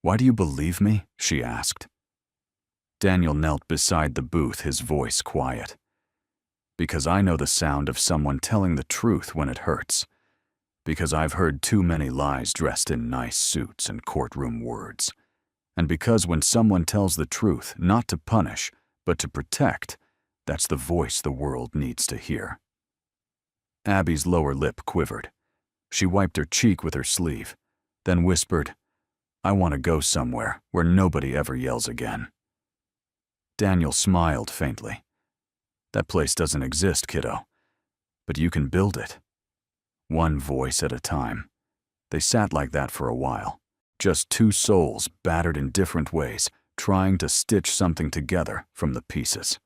"Why do you believe me?" she asked. Daniel knelt beside the booth, his voice quiet. "Because I know the sound of someone telling the truth when it hurts. Because I've heard too many lies dressed in nice suits and courtroom words. And because when someone tells the truth, not to punish, but to protect, that's the voice the world needs to hear." Abby's lower lip quivered. She wiped her cheek with her sleeve, then whispered, "I want to go somewhere where nobody ever yells again." Daniel smiled faintly. "That place doesn't exist, kiddo. But you can build it. One voice at a time." They sat like that for a while, just two souls battered in different ways, trying to stitch something together from the pieces.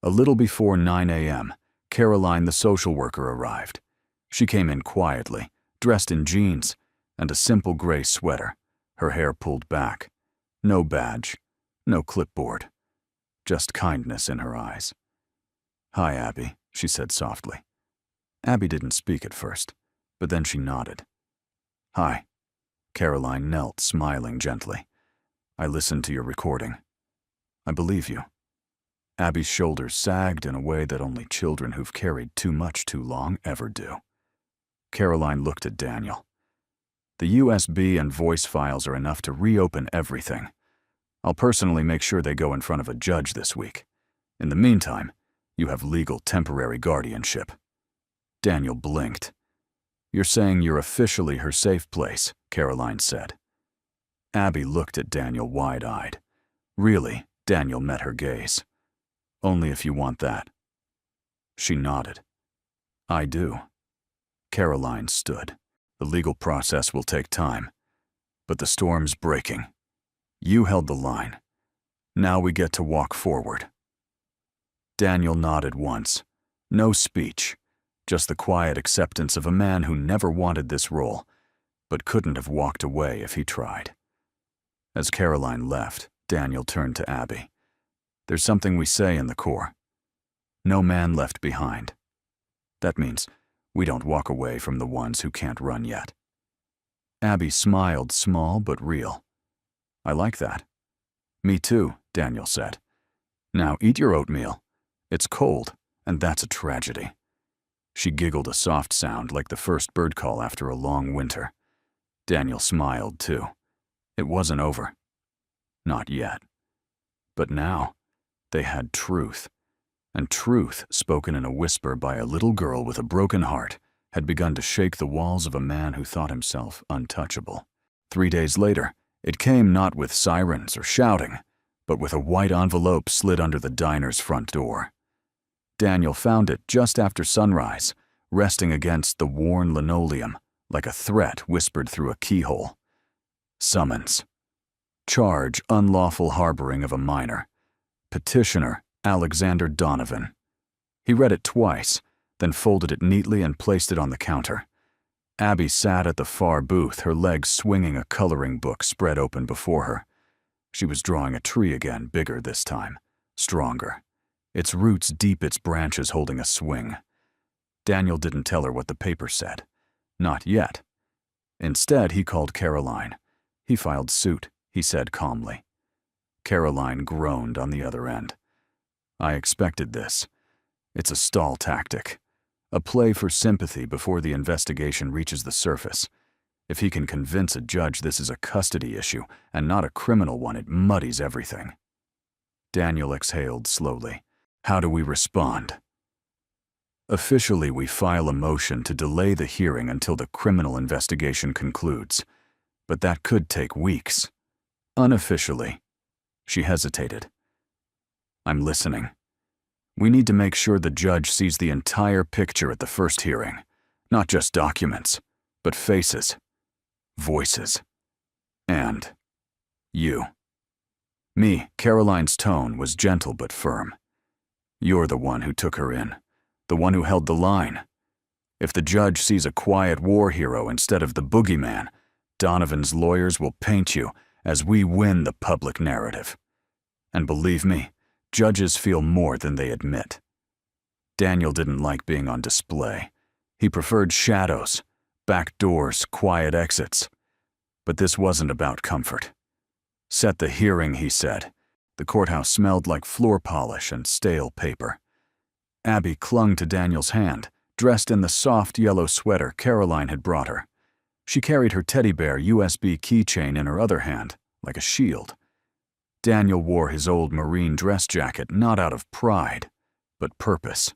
A little before 9 a.m., Caroline, the social worker, arrived. She came in quietly, dressed in jeans and a simple gray sweater, her hair pulled back. No badge, no clipboard, just kindness in her eyes. "Hi, Abby," she said softly. Abby didn't speak at first, but then she nodded. "Hi." Caroline knelt, smiling gently. "I listened to your recording. I believe you." Abby's shoulders sagged in a way that only children who've carried too much too long ever do. Caroline looked at Daniel. "The USB and voice files are enough to reopen everything. I'll personally make sure they go in front of a judge this week. In the meantime, you have legal temporary guardianship." Daniel blinked. "You're saying you're officially her safe place," Caroline said. Abby looked at Daniel wide-eyed. Really, Daniel met her gaze. "Only if you want that." She nodded. "I do." Caroline stood. "The legal process will take time, but the storm's breaking. You held the line. Now we get to walk forward." Daniel nodded once. No speech, just the quiet acceptance of a man who never wanted this role, but couldn't have walked away if he tried. As Caroline left, Daniel turned to Abby. "There's something we say in the Corps. No man left behind. That means we don't walk away from the ones who can't run yet." Abby smiled, small but real. "I like that." "Me too," Daniel said. "Now eat your oatmeal. It's cold, and that's a tragedy." She giggled a soft sound like the first bird call after a long winter. Daniel smiled too. It wasn't over. Not yet. But now, they had truth. And truth, spoken in a whisper by a little girl with a broken heart, had begun to shake the walls of a man who thought himself untouchable. 3 days later, it came not with sirens or shouting, but with a white envelope slid under the diner's front door. Daniel found it just after sunrise, resting against the worn linoleum, like a threat whispered through a keyhole. Summons. Charge unlawful harboring of a minor. Petitioner Alexander Donovan. He read it twice, then folded it neatly and placed it on the counter. Abby sat at the far booth, her legs swinging a coloring book spread open before her. She was drawing a tree again, bigger this time, stronger. Its roots deep, its branches holding a swing. Daniel didn't tell her what the paper said. Not yet. Instead, he called Caroline. "He filed suit," he said calmly. Caroline groaned on the other end. "I expected this. It's a stall tactic. A play for sympathy before the investigation reaches the surface. If he can convince a judge this is a custody issue and not a criminal one, it muddies everything." Daniel exhaled slowly. "How do we respond?" "Officially, we file a motion to delay the hearing until the criminal investigation concludes. But that could take weeks. Unofficially," she hesitated. "I'm listening. We need to make sure the judge sees the entire picture at the first hearing. Not just documents, but faces, voices, and you." Me, Caroline's tone was gentle but firm. "You're the one who took her in, the one who held the line. If the judge sees a quiet war hero instead of the boogeyman, Donovan's lawyers will paint you as we win the public narrative. And believe me, judges feel more than they admit." Daniel didn't like being on display. He preferred shadows, back doors, quiet exits. But this wasn't about comfort. "Set the hearing," he said. The courthouse smelled like floor polish and stale paper. Abby clung to Daniel's hand, dressed in the soft yellow sweater Caroline had brought her. She carried her teddy bear USB keychain in her other hand, like a shield. Daniel wore his old marine dress jacket not out of pride, but purpose.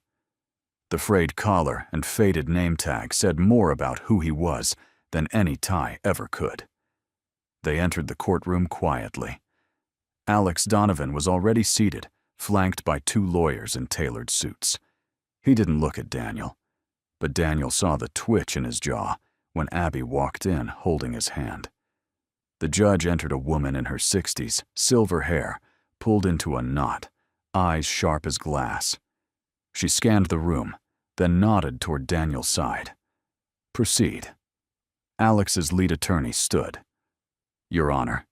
The frayed collar and faded name tag said more about who he was than any tie ever could. They entered the courtroom quietly. Alex Donovan was already seated, flanked by two lawyers in tailored suits. He didn't look at Daniel, but Daniel saw the twitch in his jaw when Abby walked in holding his hand. The judge entered a woman in her 60s, silver hair, pulled into a knot, eyes sharp as glass. She scanned the room, then nodded toward Daniel's side. "Proceed." Alex's lead attorney stood. "Your Honor,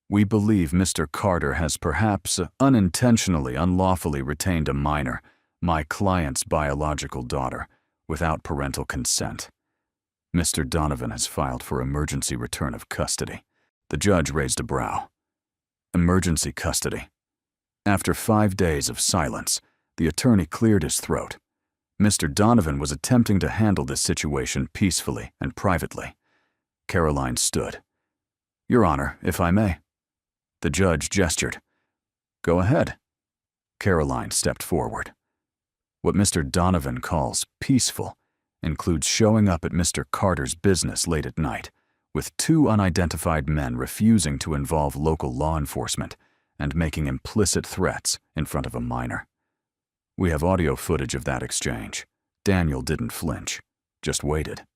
we believe Mr. Carter has perhaps unintentionally unlawfully retained a minor, my client's biological daughter, without parental consent. Mr. Donovan has filed for emergency return of custody." The judge raised a brow. Emergency custody. After 5 days of silence, the attorney cleared his throat. Mr. Donovan was attempting to handle this situation peacefully and privately. Caroline stood. "Your Honor, if I may." The judge gestured. "Go ahead." Caroline stepped forward. What Mr. Donovan calls peaceful includes showing up at Mr. Carter's business late at night, with two unidentified men refusing to involve local law enforcement and making implicit threats in front of a minor. We have audio footage of that exchange. Daniel didn't flinch, just waited.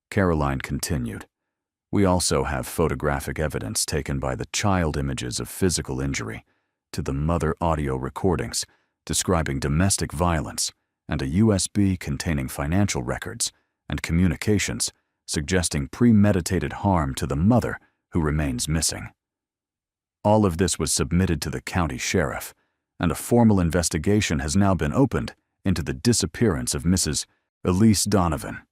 Caroline continued. "We also have photographic evidence taken by the child images of physical injury to the mother audio recordings describing domestic violence and a USB containing financial records and communications suggesting premeditated harm to the mother who remains missing. All of this was submitted to the county sheriff, and a formal investigation has now been opened into the disappearance of Mrs. Elise Donovan."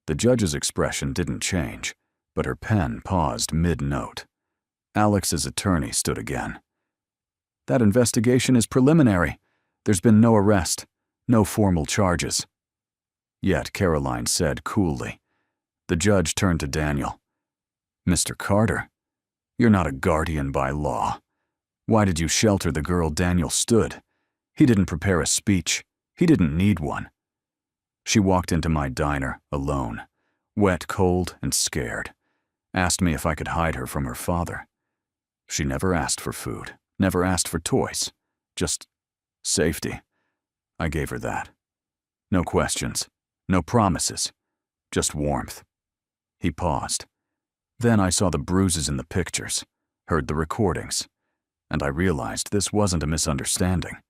The judge's expression didn't change, but her pen paused mid-note. Alex's attorney stood again. "That investigation is preliminary. There's been no arrest, no formal charges." Yet Caroline said coolly. The judge turned to Daniel. "Mr. Carter, you're not a guardian by law. Why did you shelter the girl Daniel stood? He didn't prepare a speech. He didn't need one. She walked into my diner alone, wet, cold, and scared. Asked me if I could hide her from her father. She never asked for food, never asked for toys. Just safety. I gave her that. No questions, no promises, just warmth." He paused. "Then I saw the bruises in the pictures, heard the recordings, and I realized this wasn't a misunderstanding.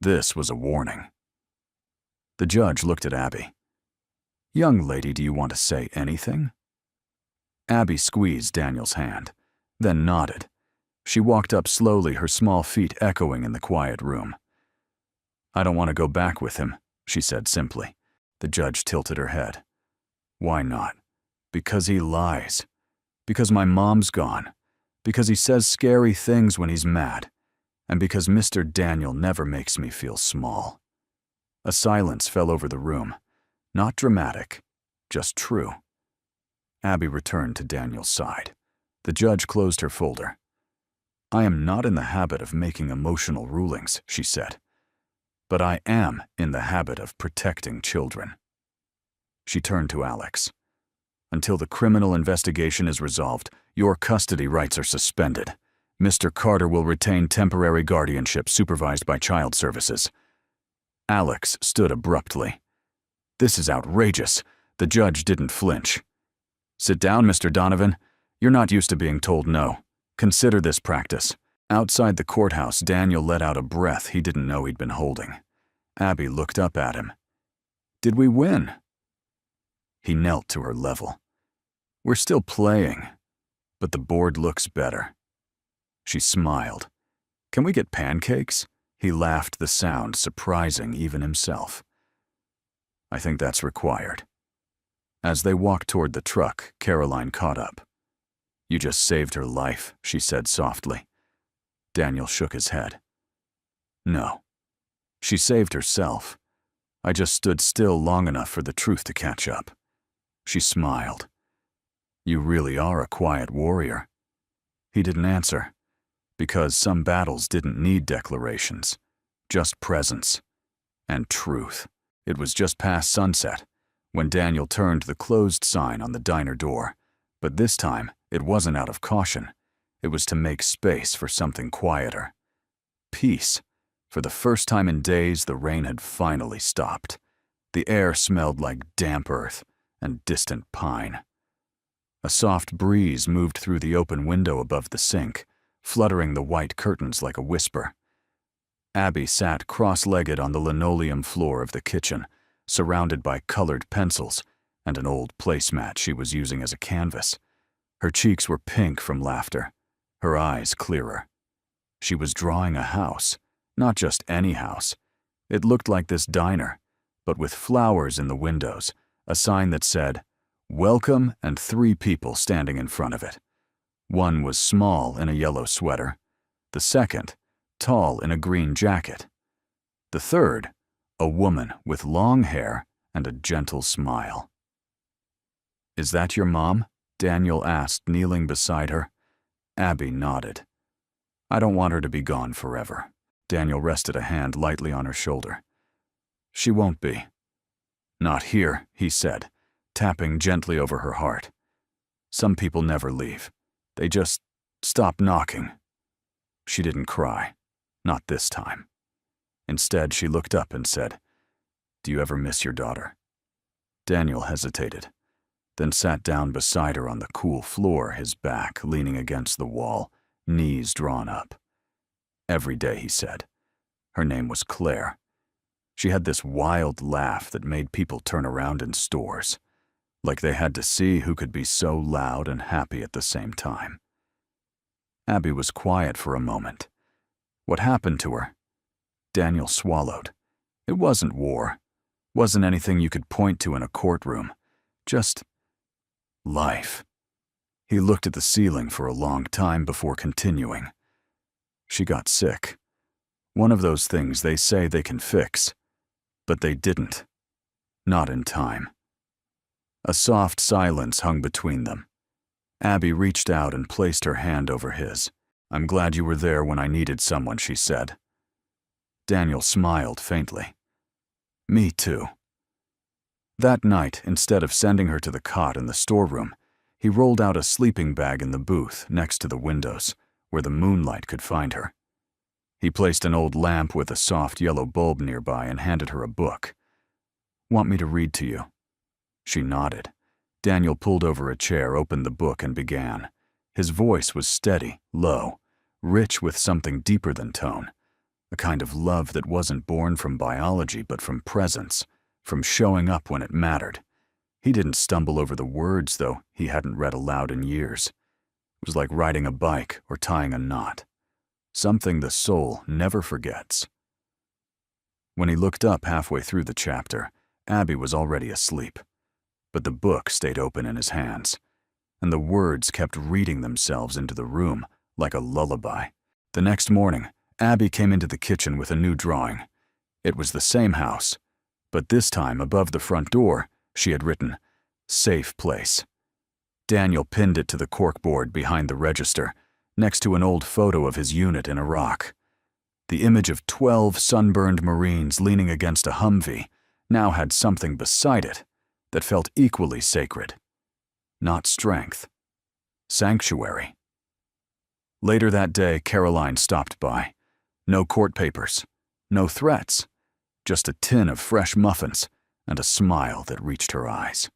This was a warning." The judge looked at Abby. "Young lady, do you want to say anything?" Abby squeezed Daniel's hand, then nodded. She walked up slowly, her small feet echoing in the quiet room. "I don't want to go back with him," she said simply. The judge tilted her head. "Why not?" "Because he lies. Because my mom's gone. Because he says scary things when he's mad. And because Mr. Daniel never makes me feel small." A silence fell over the room. Not dramatic, just true. Abby returned to Daniel's side. The judge closed her folder. "I am not in the habit of making emotional rulings," she said. "But I am in the habit of protecting children." She turned to Alex. "Until the criminal investigation is resolved, your custody rights are suspended. Mr. Carter will retain temporary guardianship supervised by Child Services." Alex stood abruptly. "This is outrageous." The judge didn't flinch. "Sit down, Mr. Donovan. You're not used to being told no. Consider this practice." Outside the courthouse, Daniel let out a breath he didn't know he'd been holding. Abby looked up at him. "Did we win?" He knelt to her level. "We're still playing, but the board looks better." She smiled. "Can we get pancakes?" He laughed, the sound surprising even himself. "I think that's required." As they walked toward the truck, Caroline caught up. "You just saved her life," she said softly. Daniel shook his head. "No. She saved herself. I just stood still long enough for the truth to catch up." She smiled. "You really are a quiet warrior." He didn't answer, because some battles didn't need declarations, just presence and truth. It was just past sunset when Daniel turned the closed sign on the diner door, but this time it wasn't out of caution. It was to make space for something quieter. Peace. For the first time in days, the rain had finally stopped. The air smelled like damp earth and distant pine. A soft breeze moved through the open window above the sink, fluttering the white curtains like a whisper. Abby sat cross-legged on the linoleum floor of the kitchen, surrounded by colored pencils and an old placemat she was using as a canvas. Her cheeks were pink from laughter, her eyes clearer. She was drawing a house, not just any house. It looked like this diner, but with flowers in the windows, a sign that said, "Welcome," and 3 people standing in front of it. One was small in a yellow sweater, the second, tall in a green jacket. The third, a woman with long hair and a gentle smile. "Is that your mom?" Daniel asked, kneeling beside her. Abby nodded. "I don't want her to be gone forever." Daniel rested a hand lightly on her shoulder. "She won't be." "Not here," he said, tapping gently over her heart. "Some people never leave. They just stop knocking." She didn't cry. Not this time. Instead, she looked up and said, "Do you ever miss your daughter?" Daniel hesitated, then sat down beside her on the cool floor, his back leaning against the wall, knees drawn up. "Every day," he said. Her name was Claire. She had this wild laugh that made people turn around in stores, like they had to see who could be so loud and happy at the same time. Abby was quiet for a moment. What happened to her? Daniel swallowed. It wasn't war. Wasn't anything you could point to in a courtroom. Just life. He looked at the ceiling for a long time before continuing. She got sick. One of those things they say they can fix. But they didn't. Not in time. A soft silence hung between them. Abby reached out and placed her hand over his. "I'm glad you were there when I needed someone," she said. Daniel smiled faintly. "Me too." That night, instead of sending her to the cot in the storeroom, he rolled out a sleeping bag in the booth next to the windows, where the moonlight could find her. He placed an old lamp with a soft yellow bulb nearby and handed her a book. "Want me to read to you?" She nodded. Daniel pulled over a chair, opened the book, and began. His voice was steady, low, rich with something deeper than tone, a kind of love that wasn't born from biology but from presence, from showing up when it mattered. He didn't stumble over the words, though he hadn't read aloud in years. It was like riding a bike or tying a knot. Something the soul never forgets. When he looked up halfway through the chapter, Abby was already asleep. But the book stayed open in his hands, and the words kept reading themselves into the room like a lullaby. The next morning, Abby came into the kitchen with a new drawing. It was the same house, but this time above the front door, she had written, "Safe place." Daniel pinned it to the corkboard behind the register, next to an old photo of his unit in Iraq. The image of 12 sunburned Marines leaning against a Humvee now had something beside it that felt equally sacred. Not strength. Sanctuary. Later that day, Caroline stopped by. No court papers. No threats. Just a tin of fresh muffins and a smile that reached her eyes.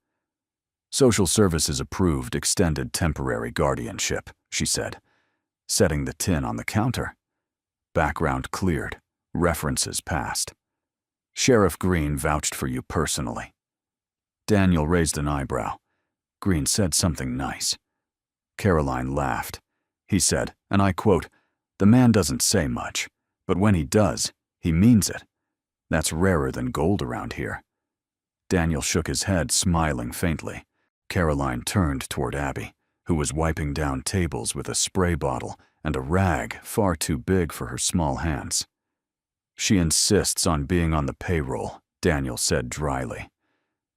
"Social services approved extended temporary guardianship," she said, setting the tin on the counter. Background cleared. References passed. "Sheriff Green vouched for you personally." Daniel raised an eyebrow. Green said something nice. Caroline laughed. He said, and I quote, "The man doesn't say much, but when he does, he means it. That's rarer than gold around here." Daniel shook his head, smiling faintly. Caroline turned toward Abby, who was wiping down tables with a spray bottle and a rag far too big for her small hands. "She insists on being on the payroll," Daniel said dryly.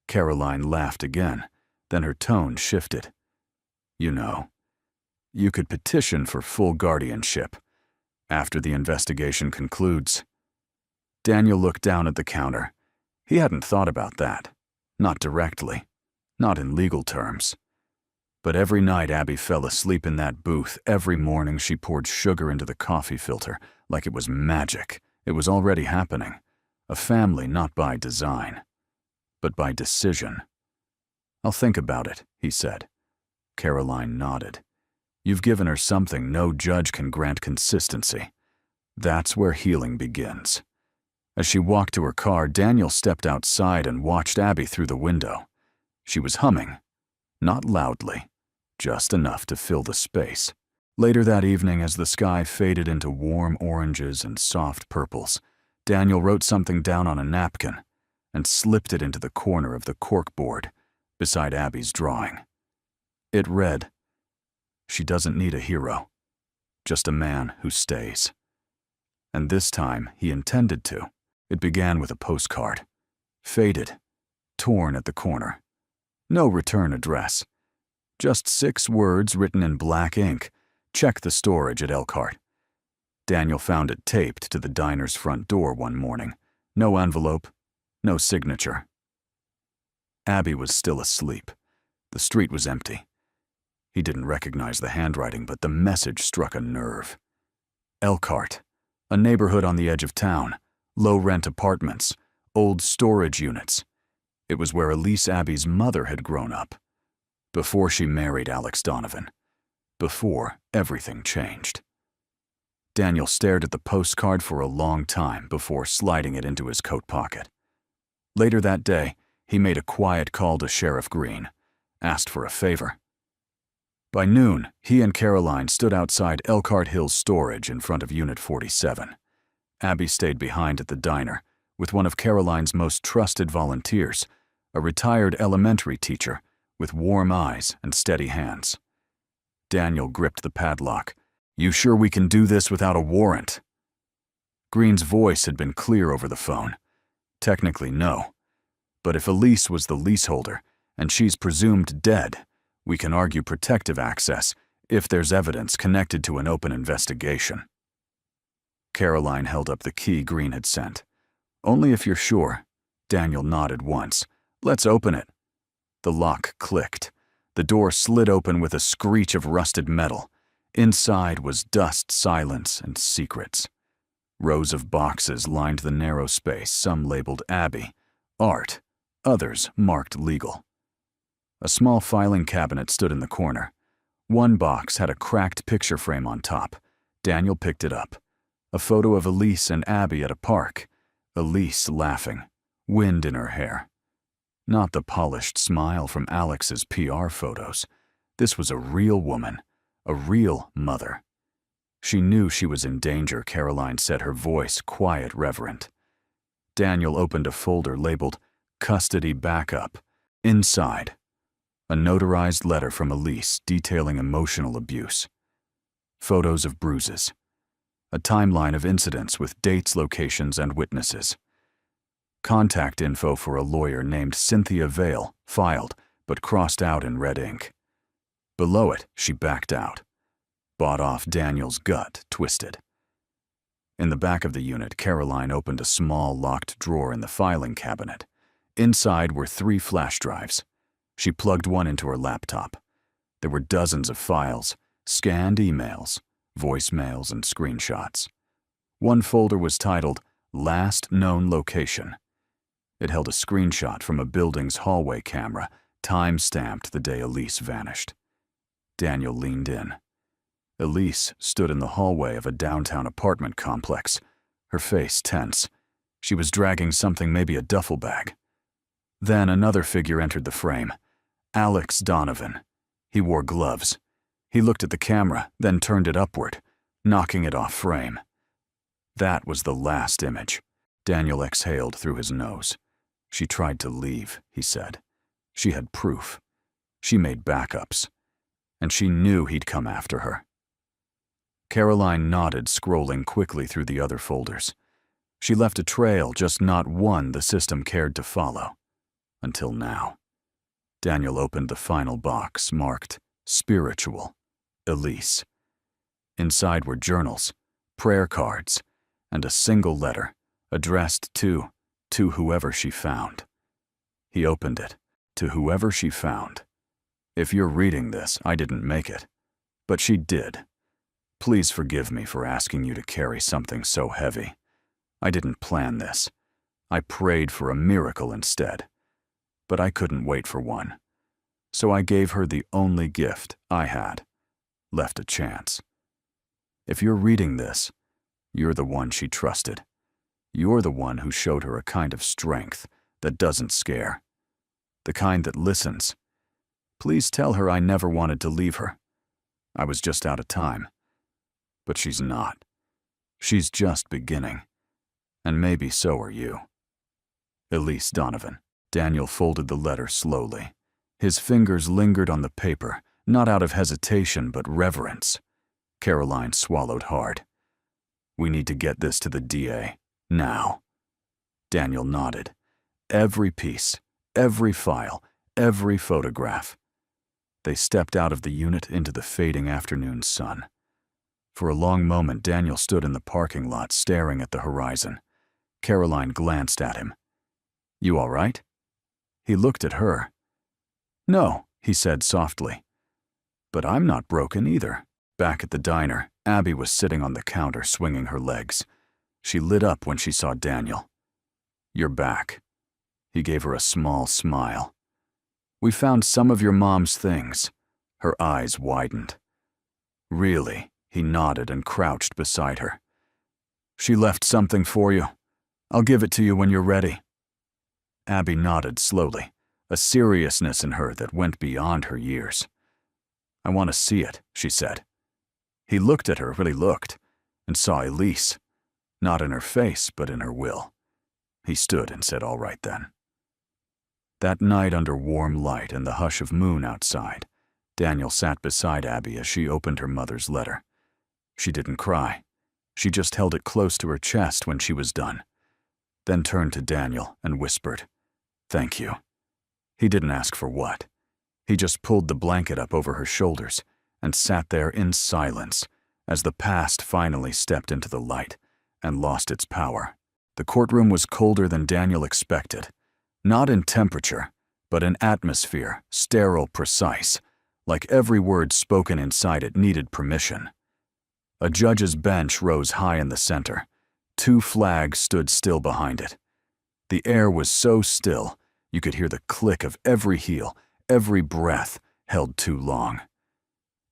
Caroline laughed again, then her tone shifted. "You know, you could petition for full guardianship after the investigation concludes." Daniel looked down at the counter. He hadn't thought about that. Not directly. Not in legal terms. But every night Abby fell asleep in that booth, every morning she poured sugar into the coffee filter like it was magic. It was already happening. A family not by design, but by decision. "I'll think about it," he said. Caroline nodded. "You've given her something no judge can grant consistency. That's where healing begins." As she walked to her car, Daniel stepped outside and watched Abby through the window. She was humming. Not loudly, just enough to fill the space. Later that evening, as the sky faded into warm oranges and soft purples, Daniel wrote something down on a napkin and slipped it into the corner of the corkboard beside Abby's drawing. It read, "She doesn't need a hero, just a man who stays." And this time he intended to. It began with a postcard. Faded, torn at the corner. No return address. Just 6 words written in black ink. "Check the storage at Elkhart." Daniel found it taped to the diner's front door one morning. No envelope, no signature. Abby was still asleep. The street was empty. He didn't recognize the handwriting, but the message struck a nerve. Elkhart, a neighborhood on the edge of town, low-rent apartments, old storage units. It was where Elise Abby's mother had grown up, before she married Alex Donovan, before everything changed. Daniel stared at the postcard for a long time before sliding it into his coat pocket. Later that day, he made a quiet call to Sheriff Green, asked for a favor. By noon, he and Caroline stood outside Elkhart Hills Storage in front of Unit 47. Abby stayed behind at the diner with one of Caroline's most trusted volunteers, a retired elementary teacher with warm eyes and steady hands. Daniel gripped the padlock. "You sure we can do this without a warrant?" Green's voice had been clear over the phone. "Technically, no. But if Elise was the leaseholder, and she's presumed dead, we can argue protective access if there's evidence connected to an open investigation." Caroline held up the key Green had sent. "Only if you're sure." Daniel nodded once. "Let's open it." The lock clicked. The door slid open with a screech of rusted metal. Inside was dust, silence, and secrets. Rows of boxes lined the narrow space, some labeled Abby, Art, others marked legal. A small filing cabinet stood in the corner. One box had a cracked picture frame on top. Daniel picked it up. A photo of Elise and Abby at a park. Elise laughing, wind in her hair. Not the polished smile from Alex's PR photos. This was a real woman, a real mother. She knew she was in danger, Caroline said, her voice quiet, reverent. Daniel opened a folder labeled Custody Backup. Inside, a notarized letter from Elise detailing emotional abuse. Photos of bruises. A timeline of incidents with dates, locations, and witnesses. Contact info for a lawyer named Cynthia Vale, filed, but crossed out in red ink. Below it, she backed out. Bought off Daniel's gut, twisted. In the back of the unit, Caroline opened a small locked drawer in the filing cabinet. Inside were 3 flash drives. She plugged one into her laptop. There were dozens of files, scanned emails, voicemails, and screenshots. One folder was titled Last Known Location. It held a screenshot from a building's hallway camera, time-stamped the day Elise vanished. Daniel leaned in. Elise stood in the hallway of a downtown apartment complex, her face tense. She was dragging something, maybe a duffel bag. Then another figure entered the frame. Alex Donovan. He wore gloves. He looked at the camera, then turned it upward, knocking it off frame. That was the last image. Daniel exhaled through his nose. She tried to leave, he said. She had proof. She made backups. And she knew he'd come after her. Caroline nodded, scrolling quickly through the other folders. She left a trail, just not one the system cared to follow. Until now. Daniel opened the final box, marked Spiritual, Elise. Inside were journals, prayer cards, and a single letter, addressed to To whoever she found. He opened it. To whoever she found. If you're reading this, I didn't make it. But she did. Please forgive me for asking you to carry something so heavy. I didn't plan this. I prayed for a miracle instead. But I couldn't wait for one. So I gave her the only gift I had. Left a chance. If you're reading this, you're the one she trusted. You're the one who showed her a kind of strength that doesn't scare. The kind that listens. Please tell her I never wanted to leave her. I was just out of time. But she's not. She's just beginning. And maybe so are you. Elise Donovan. Daniel folded the letter slowly. His fingers lingered on the paper, not out of hesitation but reverence. Caroline swallowed hard. We need to get this to the DA. Now. Daniel nodded. Every piece, every file, every photograph. They stepped out of the unit into the fading afternoon sun. For a long moment, Daniel stood in the parking lot staring at the horizon. Caroline glanced at him. You all right? He looked at her. No, he said softly. But I'm not broken either. Back at the diner, Abby was sitting on the counter swinging her legs. She lit up when she saw Daniel. You're back. He gave her a small smile. We found some of your mom's things. Her eyes widened. Really? He nodded and crouched beside her. She left something for you. I'll give it to you when you're ready. Abby nodded slowly, a seriousness in her that went beyond her years. I want to see it, she said. He looked at her, really looked, and saw Elise, not in her face, but in her will. He stood and said, all right then. That night under warm light and the hush of moon outside, Daniel sat beside Abby as she opened her mother's letter. She didn't cry. She just held it close to her chest when she was done, then turned to Daniel and whispered, Thank you. He didn't ask for what. He just pulled the blanket up over her shoulders and sat there in silence as the past finally stepped into the light and lost its power. The courtroom was colder than Daniel expected, not in temperature, but in atmosphere, sterile, precise, like every word spoken inside it needed permission. A judge's bench rose high in the center. 2 flags stood still behind it. The air was so still, you could hear the click of every heel, every breath held too long.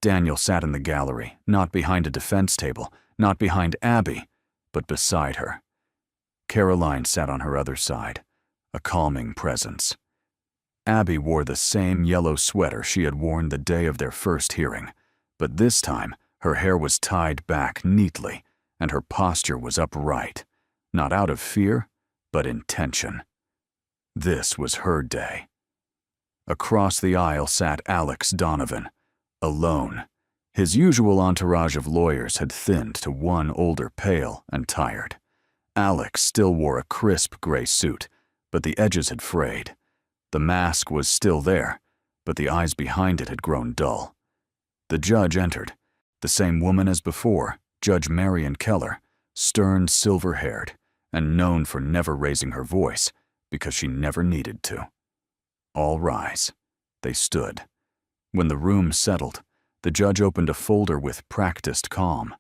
Daniel sat in the gallery, not behind a defense table, not behind Abby, but beside her. Caroline sat on her other side, a calming presence. Abby wore the same yellow sweater she had worn the day of their first hearing, but this time her hair was tied back neatly and her posture was upright, not out of fear, but intention. This was her day. Across the aisle sat Alex Donovan, alone. His usual entourage of lawyers had thinned to one older, pale, and tired. Alex still wore a crisp gray suit, but the edges had frayed. The mask was still there, but the eyes behind it had grown dull. The judge entered, the same woman as before, Judge Marion Keller, stern, silver-haired, and known for never raising her voice because she never needed to. All rise. They stood. When the room settled, the judge opened a folder with practiced calm.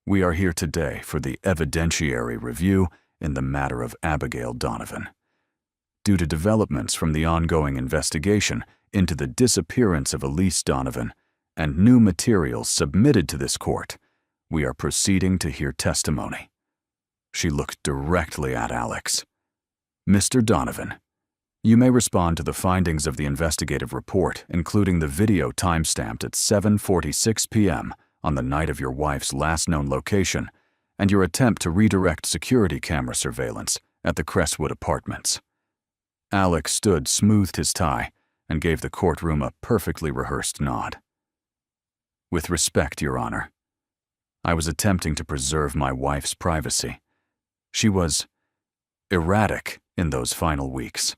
We are here today for the evidentiary review in the matter of Abigail Donovan. Due to developments from the ongoing investigation into the disappearance of Elise Donovan and new materials submitted to this court, we are proceeding to hear testimony. She looked directly at Alex. Mr. Donovan, you may respond to the findings of the investigative report, including the video timestamped at 7:46 p.m. on the night of your wife's last known location and your attempt to redirect security camera surveillance at the Crestwood Apartments. Alex stood, smoothed his tie, and gave the courtroom a perfectly rehearsed nod. With respect, Your Honor, I was attempting to preserve my wife's privacy. She was erratic in those final weeks.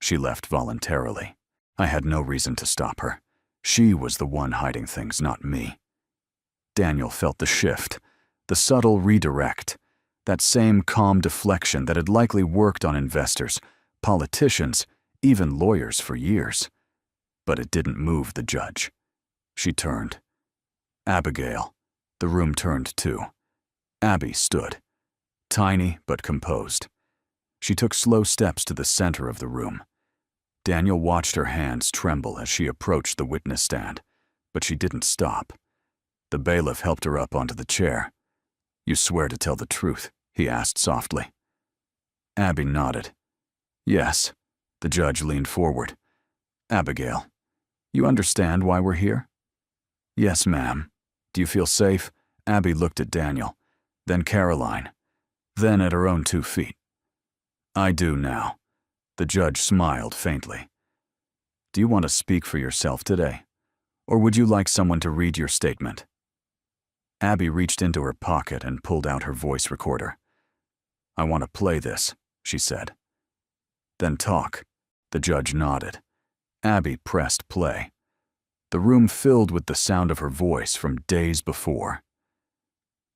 She left voluntarily. I had no reason to stop her. She was the one hiding things, not me. Daniel felt the shift, the subtle redirect, That same calm deflection that had likely worked on investors, politicians, even lawyers for years. But it didn't move the judge. She turned. Abigail. The room turned too. Abby stood. Tiny but composed. She took slow steps to the center of the room. Daniel watched her hands tremble as she approached the witness stand, but she didn't stop. The bailiff helped her up onto the chair. "You swear to tell the truth?" he asked softly. Abby nodded. "Yes." The judge leaned forward. "Abigail, you understand why we're here?" "Yes, ma'am." "Do you feel safe?" Abby looked at Daniel, then Caroline, then at her own 2 feet. "I do now." The judge smiled faintly. "Do you want to speak for yourself today? Or would you like someone to read your statement?" Abby reached into her pocket and pulled out her voice recorder. "I want to play this," she said. "Then talk." The judge nodded. Abby pressed play. The room filled with the sound of her voice from days before.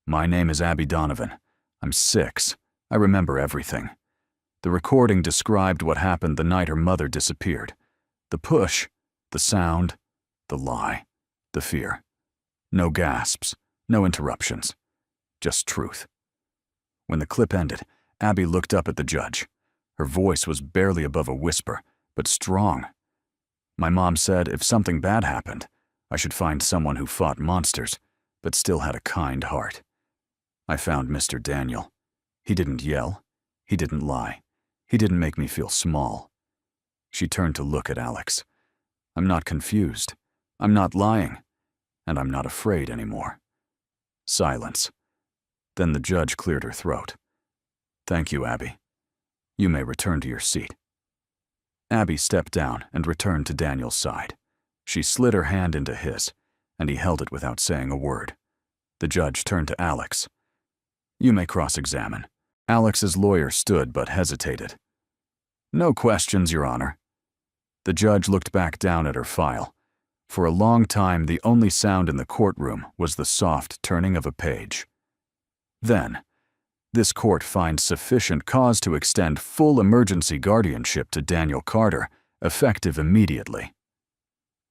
"My name is Abby Donovan. I'm 6. I remember everything." The recording described what happened the night her mother disappeared. The push, the sound, the lie, the fear. No gasps, no interruptions. Just truth. When the clip ended, Abby looked up at the judge. Her voice was barely above a whisper, but strong. "My mom said if something bad happened, I should find someone who fought monsters, but still had a kind heart. I found Mr. Daniel. He didn't yell. He didn't lie. He didn't make me feel small." She turned to look at Alex. "I'm not confused. I'm not lying. And I'm not afraid anymore." Silence. Then the judge cleared her throat. "Thank you, Abby. You may return to your seat." Abby stepped down and returned to Daniel's side. She slid her hand into his, and he held it without saying a word. The judge turned to Alex. "You may cross-examine." Alex's lawyer stood but hesitated. "No questions, Your Honor." The judge looked back down at her file. For a long time, the only sound in the courtroom was the soft turning of a page. Then, "This court finds sufficient cause to extend full emergency guardianship to Daniel Carter, effective immediately.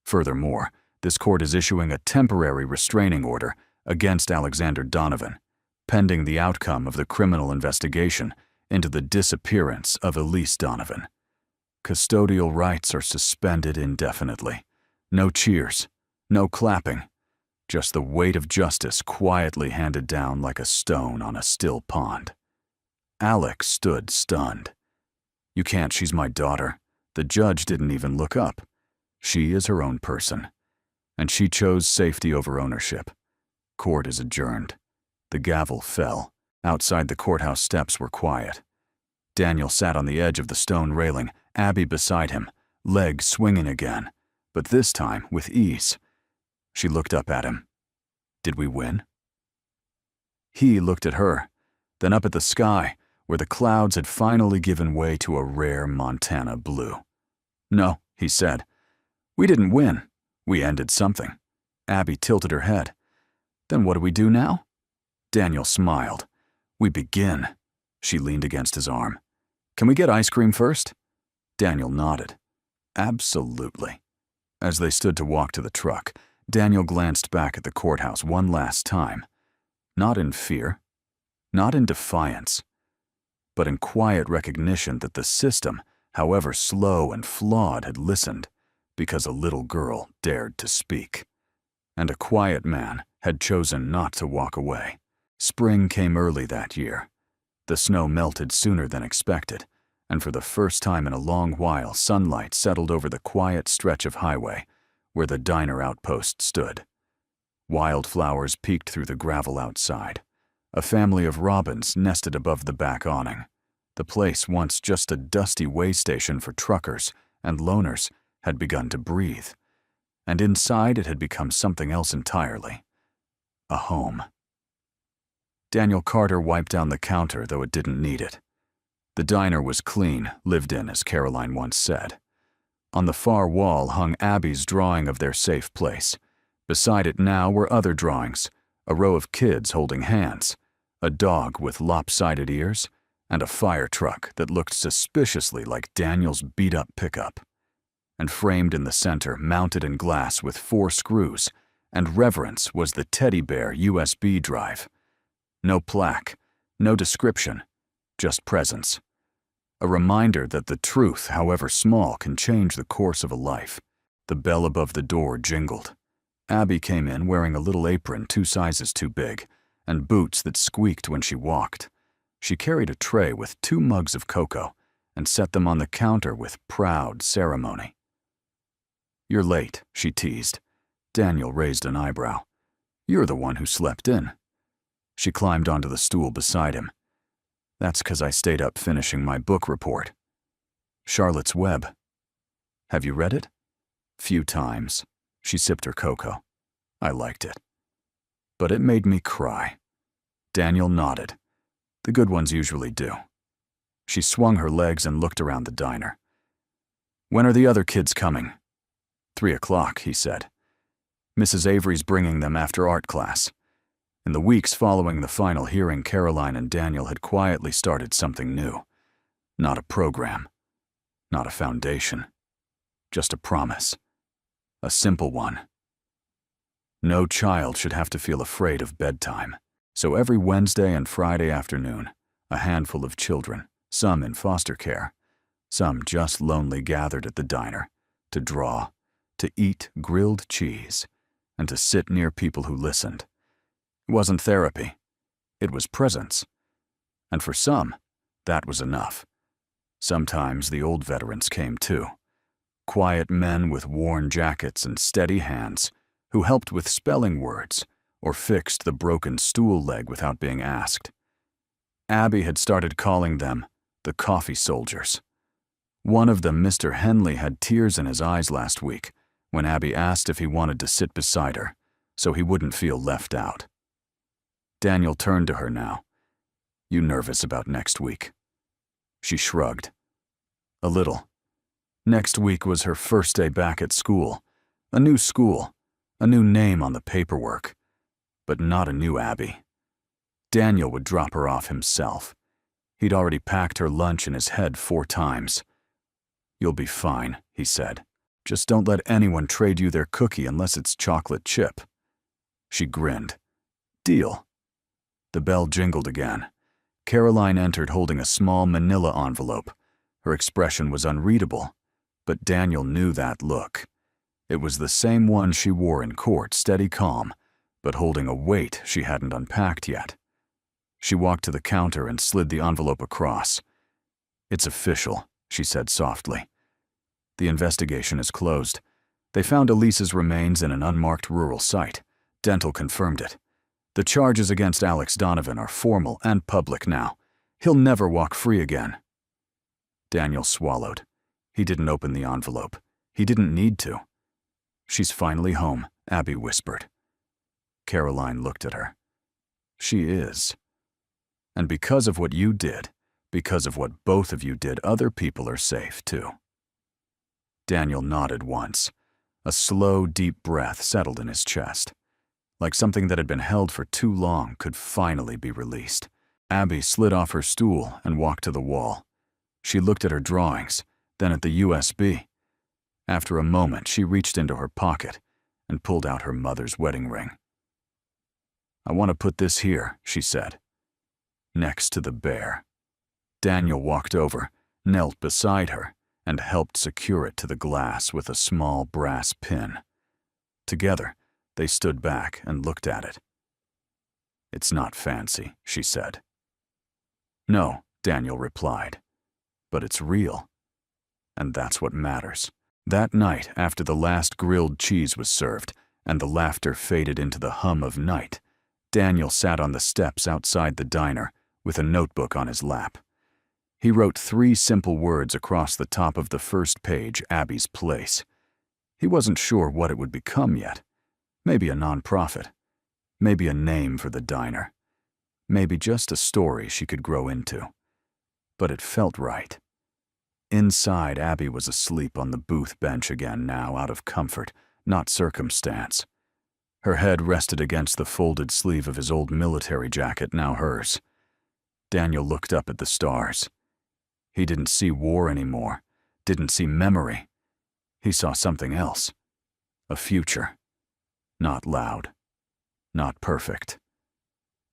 Furthermore, this court is issuing a temporary restraining order against Alexander Donovan, pending the outcome of the criminal investigation into the disappearance of Elise Donovan. Custodial rights are suspended indefinitely. No cheers, no clapping, just the weight of justice quietly handed down like a stone on a still pond." Alex stood stunned. "You can't, she's my daughter." The judge didn't even look up. "She is her own person, and she chose safety over ownership. Court is adjourned." The gavel fell. Outside the courthouse steps were quiet. Daniel sat on the edge of the stone railing, Abby beside him, legs swinging again, but this time with ease. She looked up at him. "Did we win?" He looked at her, then up at the sky, where the clouds had finally given way to a rare Montana blue. "No," he said. "We didn't win. We ended something." Abby tilted her head. "Then what do we do now?" Daniel smiled. "We begin." She leaned against his arm. "Can we get ice cream first?" Daniel nodded. "Absolutely." As they stood to walk to the truck, Daniel glanced back at the courthouse one last time. Not in fear, not in defiance, but in quiet recognition that the system, however slow and flawed, had listened because a little girl dared to speak. And a quiet man had chosen not to walk away. Spring came early that year. The snow melted sooner than expected, and for the first time in a long while, sunlight settled over the quiet stretch of highway where the diner outpost stood. Wildflowers peeked through the gravel outside. A family of robins nested above the back awning. The place, once just a dusty way station for truckers and loaners, had begun to breathe. And inside it had become something else entirely. A home. Daniel Carter wiped down the counter, though it didn't need it. The diner was clean, lived in, as Caroline once said. On the far wall hung Abby's drawing of their safe place. Beside it now were other drawings, a row of kids holding hands, a dog with lopsided ears, and a fire truck that looked suspiciously like Daniel's beat-up pickup. And framed in the center, mounted in glass with 4 screws, and reverence was the teddy bear USB drive. No plaque, no description, just presence. A reminder that the truth, however small, can change the course of a life. The bell above the door jingled. Abby came in wearing a little apron 2 sizes too big, and boots that squeaked when she walked. She carried a tray with 2 mugs of cocoa and set them on the counter with proud ceremony. "You're late," she teased. Daniel raised an eyebrow. "You're the one who slept in." She climbed onto the stool beside him. "That's 'cause I stayed up finishing my book report." "Charlotte's Web. Have you read it?" "Few times." She sipped her cocoa. "I liked it. But it made me cry." Daniel nodded. "The good ones usually do." She swung her legs and looked around the diner. "When are the other kids coming?" 3 o'clock, he said. "Mrs. Avery's bringing them after art class." In the weeks following the final hearing, Caroline and Daniel had quietly started something new. Not a program, not a foundation, just a promise. A simple one. No child should have to feel afraid of bedtime. So every Wednesday and Friday afternoon, a handful of children, some in foster care, some just lonely, gathered at the diner to draw, to eat grilled cheese, and to sit near people who listened. It wasn't therapy. It was presence. And for some, that was enough. Sometimes the old veterans came too. Quiet men with worn jackets and steady hands who helped with spelling words or fixed the broken stool leg without being asked. Abby had started calling them the coffee soldiers. One of them, Mr. Henley, had tears in his eyes last week when Abby asked if he wanted to sit beside her so he wouldn't feel left out. Daniel turned to her now. "You nervous about next week?" She shrugged. "A little." Next week was her first day back at school. A new name on the paperwork, but not a new Abby. Daniel would drop her off himself. He'd already packed her lunch in his head 4 times. "You'll be fine," he said. "Just don't let anyone trade you their cookie unless it's chocolate chip." She grinned. "Deal." The bell jingled again. Caroline entered holding a small manila envelope. Her expression was unreadable, but Daniel knew that look. It was the same one she wore in court, steady calm, but holding a weight she hadn't unpacked yet. She walked to the counter and slid the envelope across. "It's official," she said softly. "The investigation is closed. They found Elise's remains in an unmarked rural site. Dental confirmed it. The charges against Alex Donovan are formal and public now. He'll never walk free again." Daniel swallowed. He didn't open the envelope. He didn't need to. "She's finally home," Abby whispered. Caroline looked at her. "She is. And because of what you did, because of what both of you did, other people are safe too." Daniel nodded once. A slow, deep breath settled in his chest. Like something that had been held for too long could finally be released. Abby slid off her stool and walked to the wall. She looked at her drawings, then at the USB. After a moment, she reached into her pocket and pulled out her mother's wedding ring. "I want to put this here," she said, "next to the bear." Daniel walked over, knelt beside her, and helped secure it to the glass with a small brass pin. Together, they stood back and looked at it. "It's not fancy," she said. "No," Daniel replied, "but it's real. And that's what matters." That night, after the last grilled cheese was served and the laughter faded into the hum of night, Daniel sat on the steps outside the diner with a notebook on his lap. He wrote 3 simple words across the top of the first page, Abby's Place. He wasn't sure what it would become yet. Maybe a nonprofit. Maybe a name for the diner. Maybe just a story she could grow into. But it felt right. Inside, Abby was asleep on the booth bench again now, out of comfort, not circumstance. Her head rested against the folded sleeve of his old military jacket, now hers. Daniel looked up at the stars. He didn't see war anymore, didn't see memory. He saw something else. A future. Not loud. Not perfect.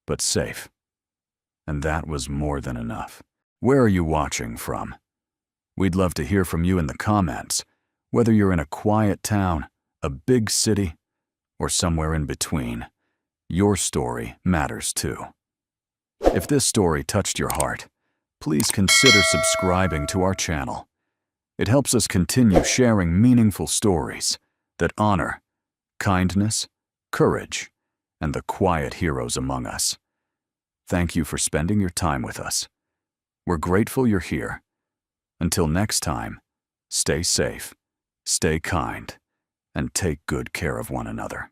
But safe. And that was more than enough. Where are you watching from? We'd love to hear from you in the comments, whether you're in a quiet town, a big city, or somewhere in between. Your story matters too. If this story touched your heart, please consider subscribing to our channel. It helps us continue sharing meaningful stories that honor kindness, courage, and the quiet heroes among us. Thank you for spending your time with us. We're grateful you're here. Until next time, stay safe, stay kind, and take good care of one another.